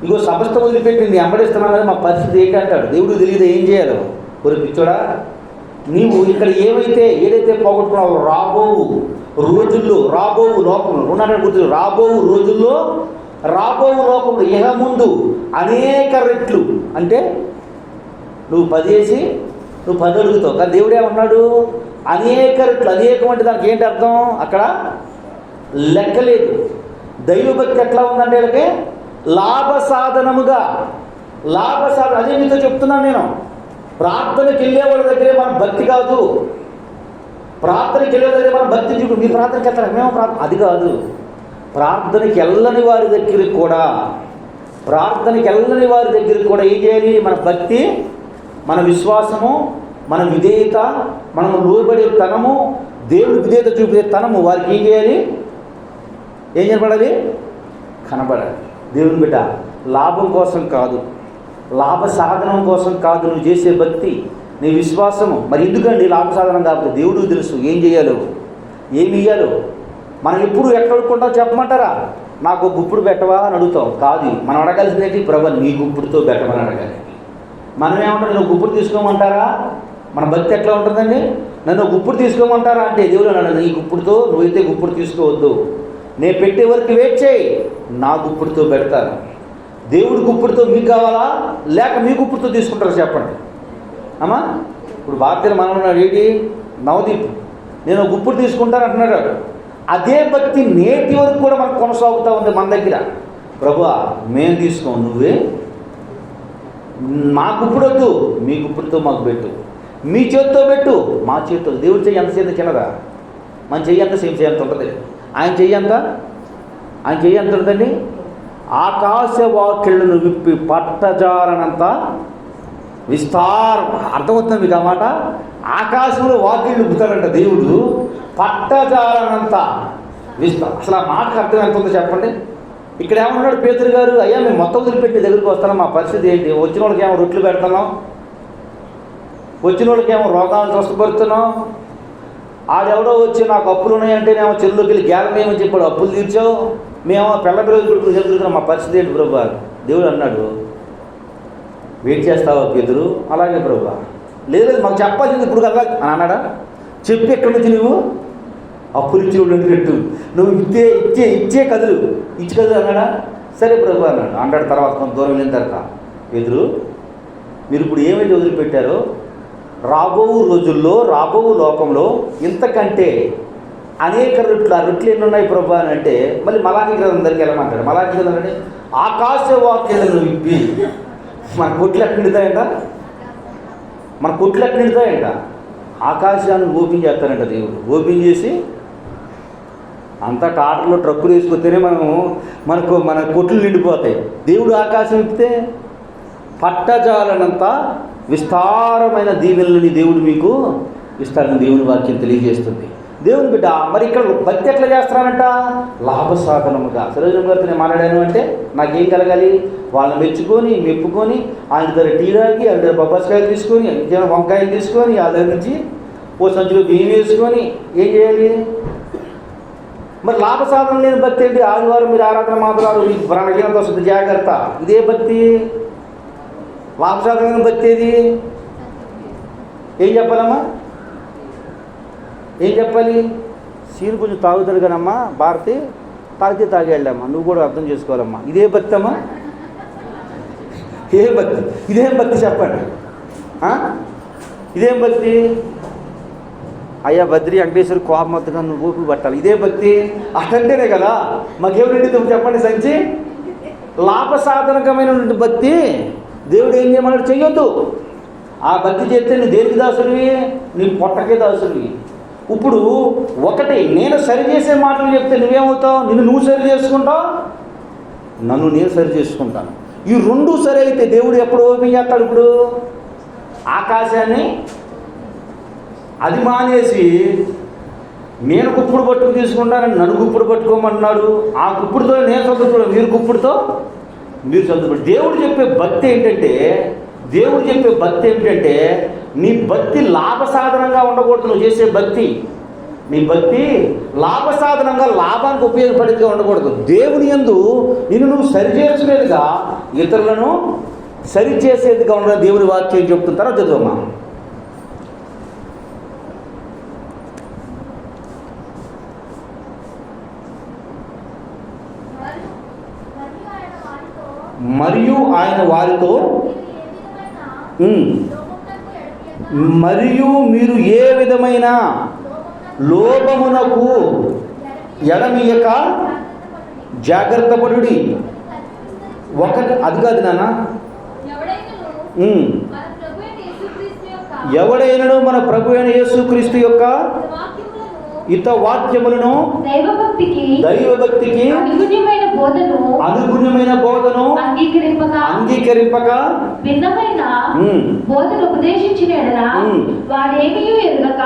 ఇగో సమస్త వదిలిపెట్టి నీ అంబడిస్తున్నాను కదా, మా పరిస్థితి ఏంటి అంటాడు. దేవుడు తెలియదు ఏం చేయాలో. ఒక పిచ్చోడా, నీవు ఇక్కడ ఏదైతే పోగొట్టుకున్నావో రాబోవు రోజుల్లో, రాబోవు లోకంలో ఉన్నాడని గుర్తు, రాబోవు రోజుల్లో, రాబోవు లోకంలో ఇహ ముందు అనేక రెట్లు, అంటే నువ్వు 10 వేసి నువ్వు 10 అడుగుతావు, కానీ దేవుడు ఏమన్నాడు? అనేక రెట్లు. అనేకం అంటే దానికి ఏంటి అర్థం? అక్కడ లెక్కలేదు. దైవభక్తి ఎట్లా ఉందంటే వీళ్ళకి లాభ సాధనముగా, లాభ సాధన. అదే మీతో చెప్తున్నాను నేను. ప్రార్థనకి వెళ్ళే వాళ్ళ దగ్గరే మన భక్తి కాదు. ప్రార్థనకి వెళ్ళే దగ్గర మన భక్తి చూడు. మీ ప్రార్థనకి వెళ్తారా? మేము ప్రార్థన అది కాదు. ప్రార్థనకి వెళ్ళని వారి దగ్గరికి కూడా, ప్రార్థనకి వెళ్ళని వారి దగ్గరికి కూడా ఏం చేయాలి? మన భక్తి, మన విశ్వాసము, మన విధేయత, మనము లోబడే తనము, దేవుడి విధేయత చూపే తనము వారికి ఏం చేయాలి? ఏం కనపడాలి? కనబడాలి. దేవుని బిడ్డ లాభం కోసం కాదు, లాభ సాధనం కోసం కాదు నువ్వు చేసే భక్తి, నీ విశ్వాసము. మరి ఎందుకండి లాభ సాధనం కాకపోతే? దేవుడికి తెలుసు ఏం చేయాలో, ఏమి ఇయ్యాలో. మనం ఎప్పుడు ఎక్కడ అడుక్కుంటాం చెప్పమంటారా? నాకు గుప్పుడు పెట్టవా అని అడుగుతాం. కాదు, మనం అడగాల్సిందేంటి? ప్రభు నీ గుప్పుడుతో పెట్టమని అడగాలి. మనం ఏమంటాం? నువ్వు గుప్పుడు తీసుకోమంటారా? మన భక్తి ఎట్లా ఉంటుందండి? నన్ను గుప్పుడు తీసుకోమంటారా అంటే దేవుడు అన్నాడు, నీ గుప్పుడుతో నువ్వైతే గుప్పుడు తీసుకోవద్దు, నేను పెట్టే వరకు వెయిట్ చేయి, నా గుప్పుడుతో పెడతాను. దేవుడి గుప్పుడుతో మీకు కావాలా, లేక మీ గుప్పుడుతో తీసుకుంటారా చెప్పండి అమ్మా. ఇప్పుడు భారతీయులు మనం ఉన్నాడు ఏంటి? నవదీప్ నేను గుప్పుడు తీసుకుంటాను అంటున్నాడు. అదే భక్తి నేటి వరకు కూడా మనకు కొనసాగుతూ ఉంది మన దగ్గర. ప్రభువా మేము తీసుకోం, నువ్వే మా గుప్పుడు వద్దు, మీ గుప్పుడుతో మాకు పెట్టు, మీ చేతితో పెట్టు, మా చేతితో. దేవుడు చెయ్యి ఎంత చేత చిన్నదా? మన చెయ్యి అంత సేమ్ చేయంత ఉంటుంది. ఆయన చెయ్యి అంత, ఆయన చెయ్యి ఎంత ఉంటుందండి? ఆకాశ వాక్యులను విప్పి పట్టజాలనంత విస్తారం. అర్థమవుతుంది మీకు అన్నమాట? ఆకాశంలో వాక్యులు విప్పుతాడంట దేవుడు, పట్టజాలనంత విస్తారం. అసలు ఆ మాటకు అర్థం ఎంత ఉందో చెప్పండి. ఇక్కడ ఏమన్నాడు పేతురు గారు? అయ్యా మేము మొత్తం వదిలిపెట్టి దగ్గరికి వస్తున్నాం, మా పరిస్థితి ఏంటి? వచ్చిన వాళ్ళకి ఏమో రొట్లు పెడుతున్నాం, వచ్చిన వాళ్ళకి ఏమో రోగాలను స్వస్థపరుస్తున్నాం. ఆడెవడో వచ్చి నాకు అప్పులు ఉన్నాయంటే నేమో చెరువులోకి వెళ్ళి గేలమేమని చెప్పాడు, అప్పులు తీర్చావు. మేము పిల్ల పిల్లలు చెబుతున్నాం, మా పరిస్థితి ఏంటి ప్రభు? దేవుడు అన్నాడు, వెయిట్ చేస్తావా పేతురు? అలాగే ప్రభు. లేదు మాకు చెప్పాల్సింది ఇప్పుడు కదా అని అన్నాడా? చెప్పి ఎక్కడి నుంచి నువ్వు అప్పులు ఇచ్చి ఉండేటట్టు నువ్వు ఇచ్చే కదులు, ఇచ్చి కదులు అన్నాడా? సరే ప్రభు అన్నాడు. అంటాడు తర్వాత కొంత దూరం వెళ్ళిన తర్వాత, పేతురు మీరు ఇప్పుడు ఏమైతే వదిలిపెట్టారో రాబో రోజుల్లో, రాబో లోకంలో ఇంతకంటే అనేక రొట్లు. ఆ రొట్లు ఎన్ని ఉన్నాయి ప్రభు అని అంటే మళ్ళీ మలాఖీ గ్రంథం దగ్గరికి వెళ్ళమంటాడు. మలాఖీ గ్రంథం అంటే ఆకాశ వాక్యాలను విప్పి మన కొట్లు ఎక్కడ నిండుతాయంట, మన కొట్లు ఎక్కడ నిండుతాయంట? ఆకాశాన్ని ఓపెన్ చేస్తానంట దేవుడు. ఓపెన్ చేసి అంతా టాటర్లో ట్రక్కులు వేసుకొస్తేనే మన కొట్లు నిండిపోతాయి. దేవుడు ఆకాశం విప్పితే పట్టజాలనంత విస్తారమైన దీవెనలని దేవుడు మీకు ఇస్తాడని దేవుని వాక్యం తెలియజేస్తుంది. దేవుని బిడ్డ, మరి ఇక్కడ భక్తి ఎట్లా చేస్తారంట? లాభసాధనముగా. సరోజన గారితో నేను మాట్లాడాను అంటే నాకేం కలగాలి? వాళ్ళని మెప్పుకొని ఆయన దగ్గర టీ తాగి, ఆయన దగ్గర బొబ్బస్కాయలు తీసుకొని, వంకాయలు తీసుకొని, వాళ్ళ దగ్గర నుంచి ఓ సంచులు బియ్యం వేసుకొని ఏం చేయాలి? మరి లాభసాధన లేని భక్తి ఏంటి? ఆదివారం మీరు ఆరాధన మాత్రాలు, మీకు ప్రాణహీనత వస్తుంది, జాగ్రత్త. ఇదే భక్తి. లాభసాధన లేని భక్తి ఏది? ఏం చెప్పాలమ్మా? ఏం చెప్పాలి? సీను కొంచెం తాగుతాడు కదమ్మా భారతి, తాగితే తాగేళ్ళమ్మా, నువ్వు కూడా అర్థం చేసుకోవాలమ్మా. ఇదే భక్తి అమ్మా? ఏ భక్తి? ఇదేం భక్తి చెప్పండి? ఇదేం భక్తి? అయ్యా బద్రి వెంకటేశ్వరి కోపం వద్దుగా నువ్వు ఊపిరి పట్టాలి. ఇదే భక్తి? అటంటేనే కదా మాకేమిటి చెప్పండి సంచి. లాభసాధనకమైనటువంటి భక్తి దేవుడు ఏం చేయమన్నాడు? చెయ్యొద్దు. ఆ భక్తి చేస్తే నువ్వు దేనికి దాసుడివి? నీ పొట్టకే దాసుడివి. ఇప్పుడు ఒకటి, నేను సరి చేసే మాటలు చెప్తే నువ్వేమవుతావు? నువ్వు సరి చేసుకుంటావు, నన్ను నేను సరి చేసుకుంటాను. ఈ రెండు సరి అయితే దేవుడు ఎప్పుడు ఓపెన్ చేస్తాడు? ఇప్పుడు ఆకాశాన్ని అది మానేసి నేను గుప్పుడు పట్టుకు తీసుకుంటానని నన్ను గుప్పుడు పట్టుకోమన్నాడు. ఆ గుప్పుడుతో నేను చదువుకోవడం, మీరు గుప్పుడుతో మీరు చదువుకోండి. దేవుడు చెప్పే భక్తి ఏంటంటే నీ భక్తి లాభసాధనంగా ఉండకూడదు. నువ్వు చేసే భక్తి, నీ భక్తి లాభసాధనంగా, లాభానికి ఉపయోగపడేదిగా ఉండకూడదు. దేవుని యందు నిన్ను నువ్వు సరిచేసుకునేదిగా, ఇతరులను సరిచేసేదిగా ఉండదు. దేవుని వాక్యం చెప్తున్న తర్వాత చదువమ్మా. మరియు ఆయన వారితో మరియు మీరు ఏ విధమైన లోపమునకు ఎడమియక జాగ్రత్త పడుడి. ఒకటి అది కాదు నాన్న, ఎవడైనను మన ప్రభు అయిన యేసుక్రీస్తు యొక్క ఇత వాక్యములను దైవభక్తికి అనుగుణ్యమైన బోధను అంగీకరింపక భిన్నమైన బోధను ఉపదేశించిన వాడేమీ ఎరుగక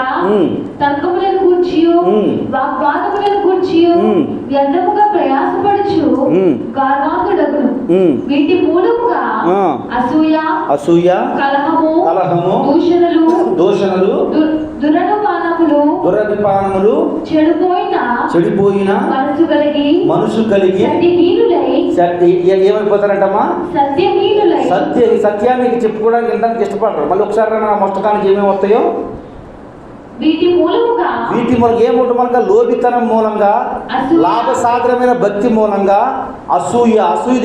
తర్కములను గూర్చి వాగ్వాదములను గూర్చి వ్యర్థముగా ప్రయాసపడుచు గర్వాంతుడగును. వీటి మూలముగా అసూయ, కలహము, దూషణలు, దురభిమానములు, చెడిపోయిన మనసు కలిగి ఏమైపోతారంటమ్మా? సత్యానికి చెప్పుకోవడానికి వినడానికి ఇష్టపడరు. మళ్ళీ ఒకసారి నా మొట్టకానికి ఏమేమి వస్తాయో వీటి మూలంగా ఏముంటుంది? లోభితనం మూలంగా, లాభసాధనమైన భక్తి మూలంగా అసూయ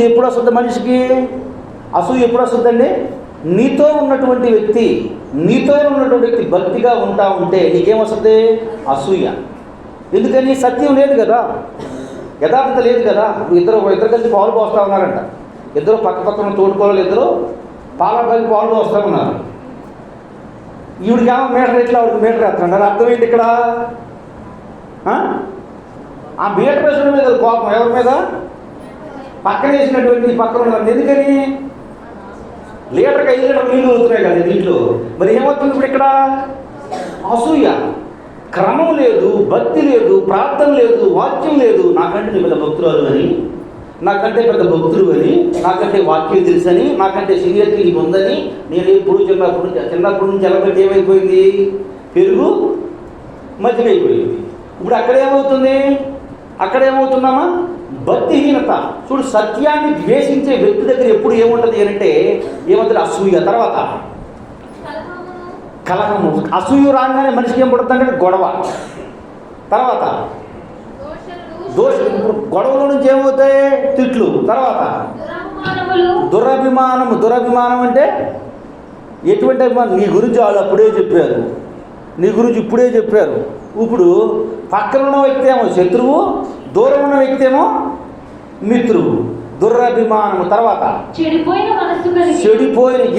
ఎప్పుడు వస్తుంది మనిషికి? అసూయ ఎప్పుడు వస్తుందండి? నీతో ఉన్నటువంటి వ్యక్తి భక్తిగా ఉంటా ఉంటే నీకేమొస్తుంది? అసూయ. ఎందుకని? సత్యం లేదు కదా, యథార్థత లేదు కదా. ఇప్పుడు ఇద్దరు కలిసి పాలు పోస్తూ ఉన్నారంట. ఇద్దరు పక్కన తోడుకోవాలి, ఇద్దరు కలిసి పాలు పోస్తూ ఉన్నారు. ఈవిడికి ఏమో మీటర్ ఎట్లా, ఆవిడకి మీటర్ వేస్తున్నాడు. అర్థం ఏంటి ఇక్కడ? ఆ మీటర్ వేసిన మీద కోపం ఎవరి మీద? పక్కన వేసినటువంటి పక్కన ఉన్నారు. ఎందుకని? లీటర్కి 5 లీటర్లు నీళ్ళు అవుతున్నాయి కదా దీంట్లో. మరి ఏమవుతుంది ఇప్పుడు ఇక్కడ? అసూయ. క్రమం లేదు, భక్తి లేదు, ప్రార్థన లేదు, వాక్యం లేదు. నాకంటే నీ పెద్ద భక్తురాలు అని, నాకంటే పెద్ద భక్తులు అని, నాకంటే వాక్యం తెలుసని, నాకంటే సీనియర్కి నీకు ఉందని. నేను ఎప్పుడు చిన్నప్పటి నుంచి ఎలబెట్టి ఏమైపోయింది? పెరుగు మధ్యమైపోయింది. ఇప్పుడు అక్కడేమవుతుందమ్మా? భక్తిహీనత. చూడు, సత్యాన్ని ద్వేషించే వ్యక్తి దగ్గర ఎప్పుడు ఏముంటుంది అంటే ఏమంటారు? అసూయ. తర్వాత కలహము. అసూయ రాగానే మనిషికి ఏం పడుతుందంటే గొడవ. తర్వాత దోషం. గొడవల నుంచి ఏమవుతాయి? తిట్లు. తర్వాత దురభిమానం అంటే ఎటువంటి అభిమానం? నీ గురించి వాళ్ళు అప్పుడే చెప్పారు, నీ గురించి ఇప్పుడే చెప్పారు. ఇప్పుడు పక్కన ఉన్న వ్యక్తి ఏమో శత్రువు, దూరం ఉన్న వ్యక్తి ఏమో మిత్రువు. దురభిమానము. తర్వాత చెడిపోయిన.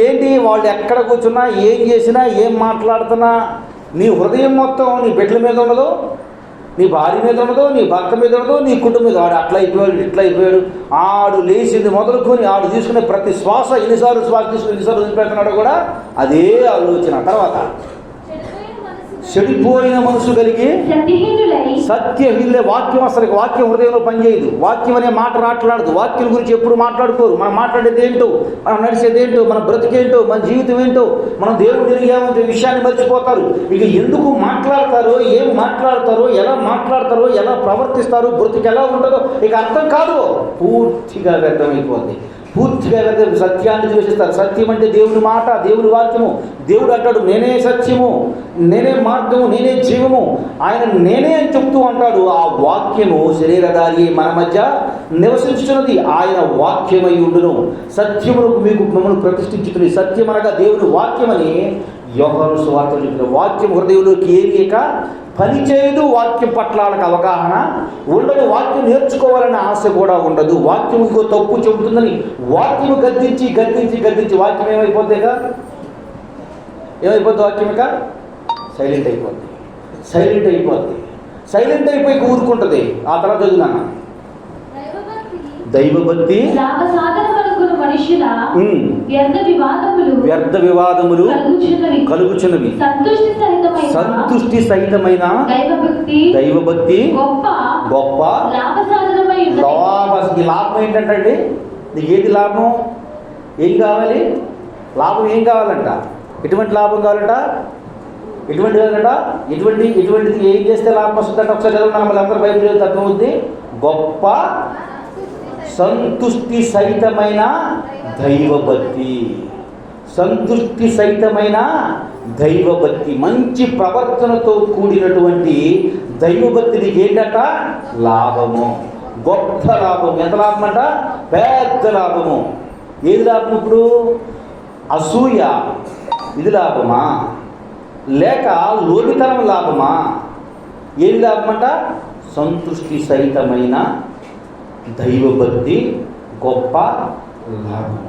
ఏంటి? వాళ్ళు ఎక్కడ కూర్చున్నా, ఏం చేసినా, ఏం మాట్లాడుతున్నా నీ హృదయం మొత్తం నీ బిడ్డల మీద ఉండదు, నీ భార్య మీద ఉండదు, నీ భర్త మీద ఉండదు, నీ కుటుంబం మీద. వాడు అట్లా అయిపోయాడు, ఇట్లా అయిపోయాడు. ఆడు లేచింది మొదలుకొని ఆడు తీసుకునే ప్రతి శ్వాస ఎన్నిసార్లు శ్వాస తీసుకుని ఎన్నిసార్లు వదిలిపెడుతున్నాడు కూడా అదే ఆలోచన. తర్వాత చెడిపోయిన మనసు కలిగి సత్యహీనులే. వాక్యం అసలు వాక్యం హృదయంలో పనిచేయదు. వాక్యం అనే మాట మాట్లాడదు. వాక్యం గురించి ఎప్పుడు మాట్లాడుకోరు. మనం మాట్లాడేది ఏంటో, మనం నడిచేది ఏంటో, మన బ్రతికేంటో, మన జీవితం ఏంటో, మనం దేవుడు తిరిగామంటే విషయాన్ని మర్చిపోతారు. ఇక ఎందుకు మాట్లాడతారో, ఏం మాట్లాడతారో, ఎలా మాట్లాడతారో, ఎలా ప్రవర్తిస్తారో, బ్రతికి ఎలా ఉంటుందో ఇక అర్థం కాదు. పూర్తిగా వ్యర్థమైపోద్ది. పూర్తిగా సత్యాన్ని ద్వేషిస్తారు. సత్యం అంటే దేవుని మాట, దేవుని వాక్యము. దేవుడు అంటాడు నేనే సత్యము, నేనే మార్గము, నేనే జీవము. ఆయన నేనే అని చెప్తూ అంటాడు. ఆ వాక్యము శరీరధారి మన మధ్య నివసించుతున్నది. ఆయన వాక్యమై ఉండును. సత్యములకు మీకు మిమ్మల్ని ప్రతిష్ఠించుతుంది. సత్యం అనగా దేవుని వాక్యమని యోహాను సువార్తలో చెప్పిన వాక్యం హృదయంలోకి ఏమి పని చేయదు. వాక్యం పట్ల వాళ్ళకి అవగాహన ఉండదు. వాక్యం నేర్చుకోవాలనే ఆశ కూడా ఉండదు. వాక్యం ఇంకో తప్పు చెబుతుందని వాక్యం గద్దించి గద్దించి గద్దించి వాక్యం ఏమైపోద్దిగా వాక్యం ఇక సైలెంట్ అయిపోద్ది. సైలెంట్ అయిపోద్ది. సైలెంట్ అయిపోయి ఊరుకుంటుంది. ఆ తర్వాత చదువునా దైవభక్తి వ్యర్థ వివాదములు కలుగుచున్నవి. సంతుష్టి సహితమైన దైవభక్తి గొప్ప లాభం ఏంటంటే నీకు ఏది లాభం? ఏం కావాలి? లాభం ఏం కావాలంట? ఎటువంటి లాభం కావాలంట? ఎటువంటిది ఏం చేస్తే లాభం వస్తుందంటే ఒకసారి చదువు. మళ్ళీ అందరూ బైబిల్ చదివితే అర్థమవుద్ది. గొప్ప సంతుష్టి సహితమైన దైవభక్తి. సంతుష్టి సహితమైన దైవభక్తి, మంచి ప్రవర్తనతో కూడినటువంటి దైవభక్తిని ఏంటట? లాభము, గొప్ప లాభం. ఎంత లాభం అంట? పెద్ద లాభము. ఏది లాభం? ఇప్పుడు అసూయ ఇది లాభమా లేక లోబితనం లాభమా? ఏది లాభం అంట? సంతుష్టి సహితమైన దైవభక్తి గొప్ప లాభము.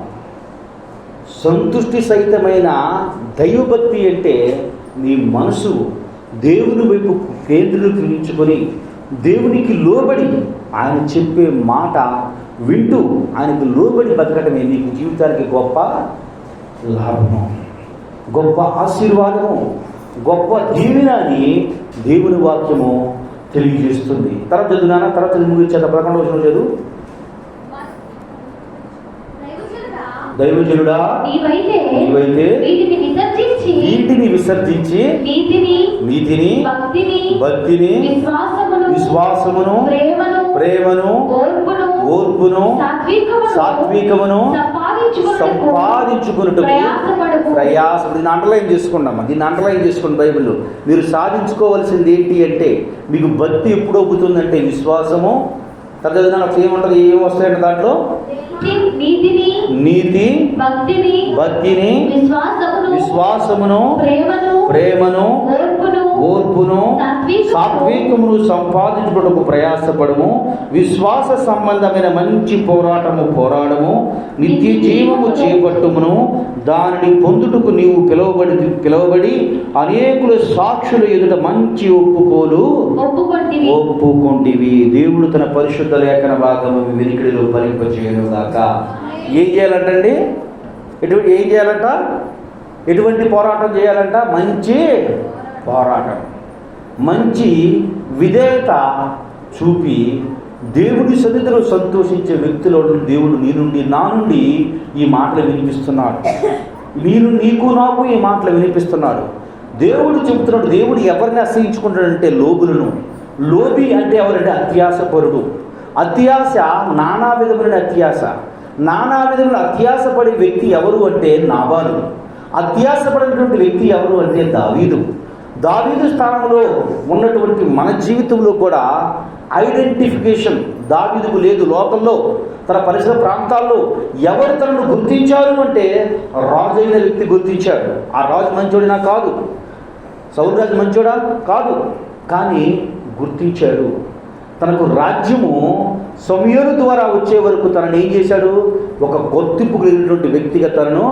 సంతుష్టి సహితమైన దైవభక్తి అంటే నీ మనసు దేవుని వైపు కేంద్రీకరించుకొని దేవునికి లోబడి ఆయన చెప్పే మాట వింటూ ఆయనకు లోబడి బతకటమే నీకు జీవితానికి గొప్ప లాభము, గొప్ప ఆశీర్వాదము, గొప్ప దీవెన అని దేవుని వాక్యము తెలియజేస్తుంది. తర్వాత చదువునా? తర్వాత ముగించేత 11వ వచనం చదువు. దైవజనుడా నీవైతే వీటిని విసర్జించి నీతిని భక్తిని విశ్వాసమును ప్రేమను ఓర్పును సాత్వికమును సంపాదించుకున్నట్టుకు ప్రయాసం. దీన్ని అండర్లైన్ చేసుకున్నామా? దీన్ని అండర్లైన్ చేసుకోండి. బైబిల్లో మీరు సాధించుకోవాల్సింది ఏంటి అంటే మీకు భక్తి ఎప్పుడు అవుతుందంటే విశ్వాసము. తర్వాత ఏముంటుంది? ఏం వస్తాయంటే దాంట్లో నీతి భక్తిని విశ్వాసమును ప్రేమను ఓర్పును సాత్వికమును సంపాదించుటకు ప్రయాసపడము. విశ్వాస సంబంధమైన మంచి పోరాడము. నిత్య జీవము చేపట్టుమును. దానిని పొందుటకు నీవు పిలువబడి అనేకుల సాక్షుల ఎదుట మంచి ఒప్పుకొంటివి. దేవుడు తన పరిశుద్ధ లేఖన భాగము వెనుకడిలో ఫలింపచేయను గాక. ఏం చేయాలంటండి? ఏం చేయాలంట? ఎటువంటి పోరాటం చేయాలంట? మంచి పోరాటం, మంచి విధేయత చూపి దేవుడి సన్నిధిలో సంతోషించే వ్యక్తులు దేవుడు నీ నుండి నా నుండి ఈ మాటలు వినిపిస్తున్నాడు. నీకు నాకు ఈ మాటలు వినిపిస్తున్నాడు. దేవుడు చెబుతున్నాడు. దేవుడు ఎవరిని అసహించుకుంటాడంటే లోబులను. లోబి అంటే ఎవరంటే అత్యాసపరుడు. అత్యాస నానా విధమైన అత్యాస. నానా విధమైన అత్యాసపడే వ్యక్తి ఎవరు అంటే నాబాలు. అత్యాసపడినటువంటి వ్యక్తి ఎవరు అంటే దావీదు స్థానంలో ఉన్నటువంటి మన జీవితంలో కూడా ఐడెంటిఫికేషన్ దావీదుకు లేదు. లోకంలో తన పరిసర ప్రాంతాల్లో ఎవరు తనను గుర్తించారు అంటే రాజు అయిన వ్యక్తి గుర్తించాడు. ఆ రాజు మంచోడినా కాదు, సౌలు రాజు మంచోడా కాదు, కానీ గుర్తించాడు. తనకు రాజ్యము సమూయేలు ద్వారా వచ్చే వరకు తనను ఏం చేశాడు? ఒక గుర్తింపు కలిగినటువంటి వ్యక్తిగా తనను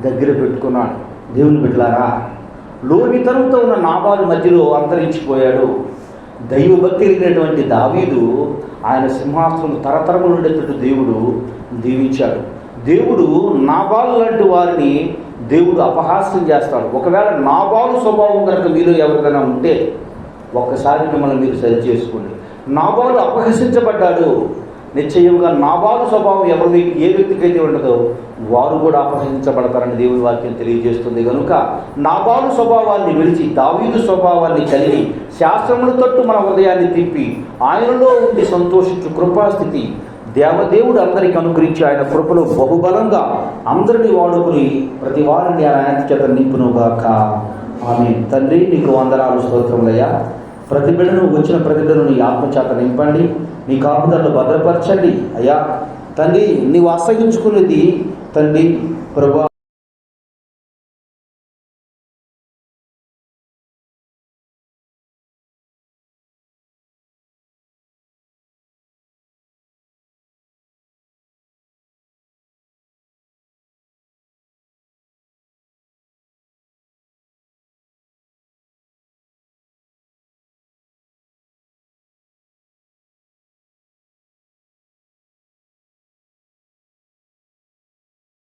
దగ్గర పెట్టుకున్నాడు. దేవుని బిడ్డలారా, లోబితనంతో ఉన్న నాబాలు మధ్యలో అంతరించిపోయాడు. దైవభక్తి కలిగినటువంటి దావీదు ఆయన సింహాసనం తరతరములు ఉండేటట్టు దేవుడు దీవించాడు. దేవుడు నాబాలు లాంటి వారిని దేవుడు అపహాస్యం చేస్తాడు. ఒకవేళ నాబాలు స్వభావం కనుక మీలో ఎవరికైనా ఉంటే ఒక్కసారి మిమ్మల్ని మీరు సరి చేసుకోండి. నాబాలు అపహసించబడ్డాడు. నిశ్చయంగా నాబాలు స్వభావం ఏ వ్యక్తికైతే ఉండదో వారు కూడా అపహసించబడతారని దేవుని వాక్యం తెలియజేస్తుంది. కనుక నాబాలు స్వభావాన్ని విడిచి దావీదు స్వభావాన్ని కలిగి శాస్త్రముల తట్టు మన హృదయాన్ని తిప్పి ఆయనలో ఉండి సంతోషించు కృపాస్థితి దేవదేవుడు అందరికీ అనుగ్రహించి ఆయన కృపలో బహుబలంగా అందరినీ వాడుకుని ప్రతి వారిని ఆయన చేత నింపునుగాక. ఆమేన్. తండ్రి నీకు వందనాలు, స్తోత్రములయ్యా. ప్రతి బిడ్డను వచ్చిన ప్రతి బిడ్డను నీ ఆత్మచేత నింపండి, నీ కాపుదలను భద్రపరచండి అయ్యా. తండ్రి నీవు అసహించుకునేది తండ్రి ప్రభా